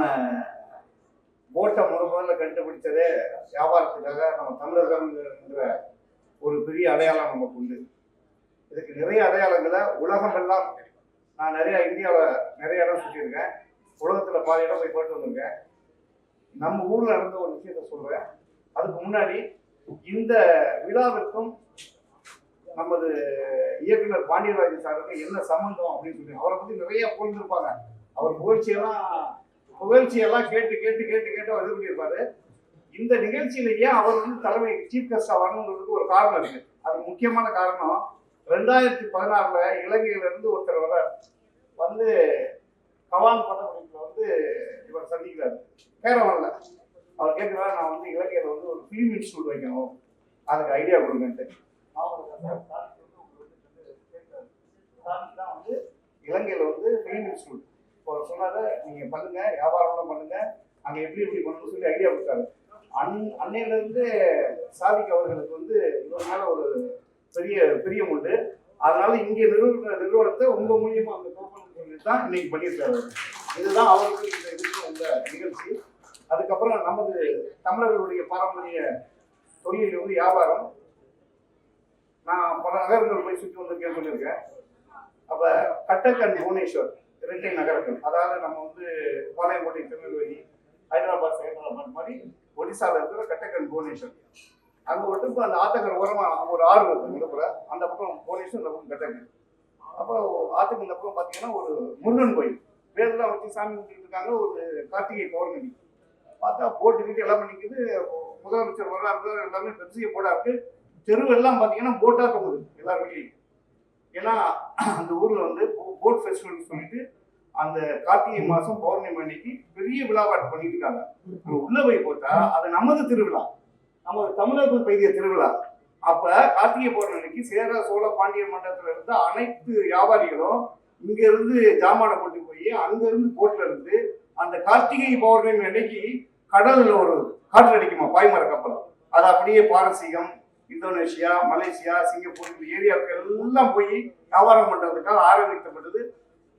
போட்டை முதல்ல கண்டுபிடிச்சதே வியாபாரத்துக்காக நம்ம தமிழர்கள்ங்கிற ஒரு பெரிய அடையாளம் நமக்கு உண்டு. இதுக்கு நிறைய அடையாளங்களை உலகம் எல்லாம் நான் நிறைய இந்தியாவில் நிறைய இடம் சுற்றியிருக்கேன். உலகத்தில் பாதி இடம் போய் போட்டு வந்திருக்கேன். நம்ம ஊர்ல நடந்த ஒரு விஷயத்த சொல்றேன். அதுக்கு முன்னாடி இந்த விழாவிற்கும் நமது இயக்குனர் பாண்டியராஜன் சாருக்கு என்ன சம்பந்தம் அப்படின்னு சொல்லி அவரை பத்தி நிறைய புரிஞ்சிருப்பாங்க. அவர் புகழ்ச்சியெல்லாம் கேட்டு கேட்டு கேட்டு கேட்டு அவர் இது பண்ணியிருப்பாரு. இந்த நிகழ்ச்சியில ஏன் அவர் வந்து தலைமை சீஃப் கெஸ்டா வரணுங்கிறதுக்கு ஒரு காரணம் இருக்கு. அது முக்கியமான காரணம் 2016 இலங்கையில இருந்து ஒருத்தர் வர வந்து கவான் படப்பிடிப்புல வந்து இவர் சந்திக்கிறாரு. கேரவன்ல அவர் கேட்கிறாரு, நான் வந்து இலங்கையில வந்து ஒரு ஃபிலிம் இன்ஸ்டியூட் வைக்கணும், அதுக்கு ஐடியா கொடுங்கன்ட்டு. வந்து இலங்கையில வந்து ஃபிலிம் இன்ஸ்டியூட் இப்போ சொன்னாரு, நீங்க பண்ணுங்க, வியாபாரம் பண்ணுங்க, அங்க எப்படி எப்படி பண்ணணும்னு சொல்லி ஐடியா கொடுத்தாரு. அன்னையில இருந்து சாதிக் அவர்களுக்கு வந்து இவர் மேல ஒரு பெரிய உண்டு. அதனால இங்க நிறுவனத்தை உங்க மூலியமா அந்த சொல்லி தான் இன்னைக்கு பண்ணியிருக்காரு. இதுதான் அவருக்கு இந்த இதுக்கு உங்க நிகழ்ச்சி. அதுக்கப்புறம் நமது தமிழர்களுடைய பாரம்பரிய தொழில் வந்து வியாபாரம். நான் பல நகரங்கள் போய் சுற்றி வந்திருக்கேன்னு சொல்லியிருக்கேன். அப்ப கட்டக் அண்ட் புவனேஸ்வர் 2 நகரங்கள், அதாவது நம்ம வந்து பாளையங்கோட்டை, திருநெல்வேலி, ஹைதராபாத் மாதிரி ஒடிசால இருக்கிற கட்டக் அண்ட் புவனேஸ்வர். அங்க மட்டும் இப்போ அந்த ஆத்தங்கர் ஓரமா ஒரு ஆறு இருக்கு, அந்த பக்கம் புவனேஸ்வர், இந்த பக்கம் கட்டக். அப்போ ஆத்துக்கு இந்த பக்கம் பார்த்தீங்கன்னா ஒரு முருகன் கோயில் வேதெல்லாம் வச்சு சாமி கும்பிட்டு இருக்காங்க. ஒரு கார்த்திகை பௌர்ணமி பார்த்தா போட்டு கிட்டு எல்லாம் நிற்குது. முதலமைச்சர் வரலாறு எல்லாமே பெருசிய போடா இருக்கு. தெருவெல்லாம் பார்த்தீங்கன்னா போட்டா தொங்குது எல்லார் வீட்லையும். ஏன்னா அந்த ஊர்ல வந்து போட் ஃபெஸ்டிவல் சொல்லிட்டு அந்த கார்த்திகை மாசம் பௌர்ணமி அன்னைக்கு பெரிய விழாவாட்டு பண்ணிட்டு இருக்காங்க. உள்ள போய் போட்டா அது நமது திருவிழா, நம்ம தமிழர்கள் பெய்திய திருவிழா. அப்ப கார்த்திகை பௌர்ணமிக்கு சேர சோழ பாண்டிய மண்டலத்துல இருந்த அனைத்து வியாபாரிகளும் இங்க இருந்து ஜாமான கொண்டு போய் அங்க இருந்து போட்ல இருந்து அந்த கார்த்திகை பௌர்ணமி அன்னைக்கு கடல்ல ஒரு காற்று அடிக்குமா பாய்மர கப்பல், அது அப்படியே பாரசீகம், இந்தோனேஷியா, மலேசியா, சிங்கப்பூர் இந்த ஏரியாவுக்கு எல்லாம் போய் வியாபாரம் பண்றதுக்காக ஆரம்பிக்கப்பட்டது.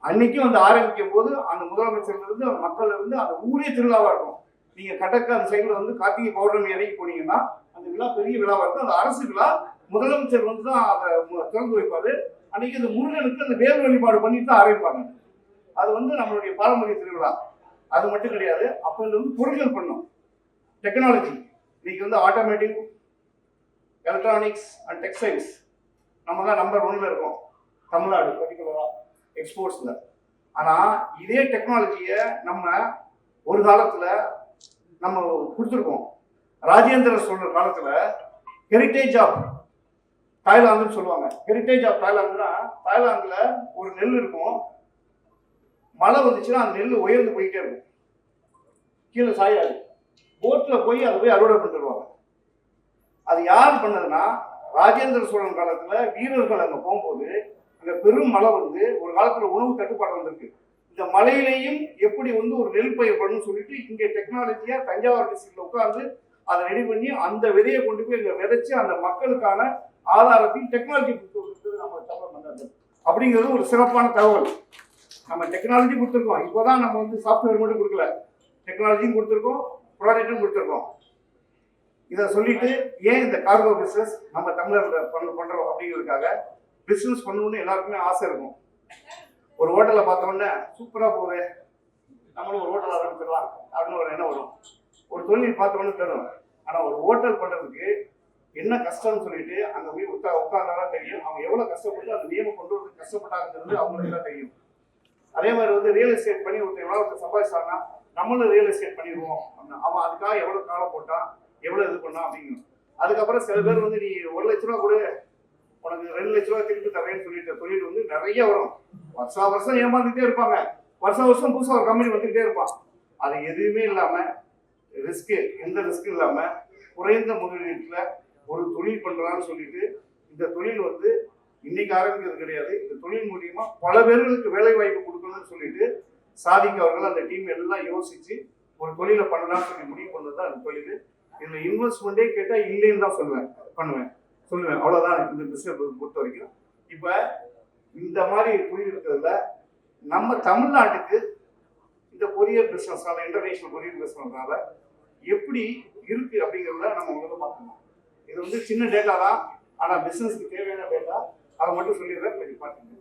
அன்னைக்கும் வந்து ஆரம்பிக்கும் போது அந்த முதலமைச்சர்ல இருந்து மக்கள் இருந்து அந்த ஊரே திருவிழாவா இருக்கும். நீங்க கட்டக்க அந்த சைடுல வந்து கார்த்திகை பௌர்ணமி அன்னைக்கு போனீங்கன்னா அந்த விழா பெரிய விழாவா இருக்கும். அந்த அரசு விழா முதலமைச்சர் வந்து தான் அதை திறந்து வைப்பாரு. அன்னைக்கு அந்த முருகனுக்கு அந்த வேல் வழிபாடு பண்ணிட்டு தான் ஆரம்பிப்பாங்க. அது வந்து நம்மளுடைய பாரம்பரிய திருவிழா. அது மட்டும் கிடையாது, அப்ப இருந்து பொருட்கள் பண்ணும் டெக்னாலஜி. இன்னைக்கு வந்து ஆட்டோமேட்டிக், எலக்ட்ரானிக்ஸ் அண்ட் டெக்ஸ்டைல்ஸ் நம்ம தான் நம்பர் 1ல இருக்கோம் தமிழ்நாடு பர்டிகுலரா எக்ஸ்போர்ட்ஸ்ல. ஆனா இதே டெக்னாலஜியை நம்ம ஒரு காலத்துல நம்ம கொடுத்துருக்கோம். ராஜேந்திர சோழ காலத்துல ஹெரிட்டேஜ் ஆஃப் தாய்லாந்துன்னு சொல்லுவாங்க. ஹெரிட்டேஜ் ஆஃப் தாய்லாந்துனா தாய்லாந்துல ஒரு நெல் இருக்கும், மழை வந்துச்சுன்னா அந்த நெல் உயர்ந்து போயிட்டே இருக்கும், கீழே சாயாது. போட்ல போய் அதை போய் அறுவடை பண்ணிடுவாங்க. அது யார் பண்ணதுன்னா ராஜேந்திர சோழன் காலத்துல வீரர்கள் அங்க போகும்போது அங்க பெரும் மழை வந்து ஒரு காலத்துல உணவு தட்டுப்பாடு வந்திருக்கு. இந்த மலையிலையும் எப்படி வந்து ஒரு நெல் பயிர் பண்ணணும்னு சொல்லிட்டு இங்க டெக்னாலஜியா தஞ்சாவூர் டிஸ்ட்ரிக்ட்ல உட்கார்ந்து அதை ரெடி பண்ணி அந்த விதையை கொண்டு போய் இங்க விதைச்சு அந்த மக்களுக்கான ஆதாரத்தையும் டெக்னாலஜி கொடுத்து நம்ம தமிழ் மன்னர்கள் அப்படிங்கிறது ஒரு சிறப்பான தகவல். நம்ம டெக்னாலஜி கொடுத்துருக்கோம். இப்போதான் நம்ம வந்து சாஃப்ட்வேர் மட்டும் கொடுக்கல, டெக்னாலஜியும் கொடுத்துருக்கோம், ப்ராடக்டும் கொடுத்துருக்கோம். இதை சொல்லிட்டு ஏன் இந்த கார்கோ பிசினஸ் நம்ம தமிழர்கள் பண்றோம் அப்படிங்கிறதுக்காக பிசினஸ் பண்ணணும்னு எல்லாருக்குமே ஆசை இருக்கும். ஒரு ஹோட்டலை பார்த்தோன்னே சூப்பரா போகுது, நம்மளும் ஒரு ஹோட்டல் ஆரம்பிச்சிடலாம் அப்படின்னு ஒரு எண்ணம் வரும். ஒரு தொழில் பார்த்தோன்னு தரும். ஆனா ஒரு ஹோட்டல் பண்றதுக்கு என்ன கஷ்டம்னு சொல்லிட்டு அங்க போய் உட்கார்ந்தாதான் தெரியும் அவங்க எவ்வளவு கஷ்டப்பட்டு அந்த நியமம் கொண்டு வந்து கஷ்டப்பட்டாங்கிறது அவங்களுக்கு எல்லாம் தெரியும். அதே மாதிரி வந்து ரியல் எஸ்டேட் பண்ணி ஒருத்தர் சம்பாதிச்சாங்கன்னா நம்மளும் ரியல் எஸ்டேட் பண்ணிடுவோம். அவன் அதுக்காக எவ்வளவு காலம் போட்டான், எவ்வளவு இது பண்ணான் அப்படிங்கும். அதுக்கப்புறம் சில பேர் வந்து நீ 1 லட்ச ரூபா கூட உனக்கு 2 லட்ச ரூபா திருப்பி தரேன்னு சொல்லிட்டு தொழில் வந்து நிறைய வரும். வருஷம் ஏமாந்துட்டே இருப்பாங்க. வருஷம் புதுசாக ஒரு கம்பெனி வந்துகிட்டே இருப்பான். அது எதுவுமே இல்லாம எந்த ரிஸ்க்கும் இல்லாம குறைந்த முதலீட்டுல ஒரு தொழில் பண்றான்னு சொல்லிட்டு இந்த தொழில் வந்து இன்னைக்கு ஆரம்பிக்கிறது கிடையாது. இந்த தொழில் மூலியமா பல பேர்களுக்கு வேலை வாய்ப்பு கொடுக்கணும்னு சொல்லிட்டு சாதிக் அவர்கள் அந்த டீம் எல்லாம் யோசிச்சு ஒரு தொழிலை பண்ணலாம்னு சொல்லி முடிவு பண்ணதுதான் அந்த தொழில். இதுல இன்வெஸ்ட்மெண்ட்டே கேட்டா இல்லைன்னு தான் சொல்லுவேன் அவ்வளவுதான் இந்த பிசினஸ் பொறுத்த வரைக்கும். இப்ப இந்த மாதிரி தொழில் இருக்கிறதுல நம்ம தமிழ்நாட்டுக்கு இந்த கொரியர் பிசினஸ்னால, இன்டர்நேஷனல் கொரியர் பிசினஸ்னால எப்படி இருக்கு அப்படிங்கிறத நம்ம முதல்ல பார்க்கணும். இது வந்து சின்ன டேட்டா தான், ஆனா பிசினஸ்க்கு தேவையான டேட்டா. அதை மட்டும் சொல்லிடுறேன், பார்த்துக்கணும்.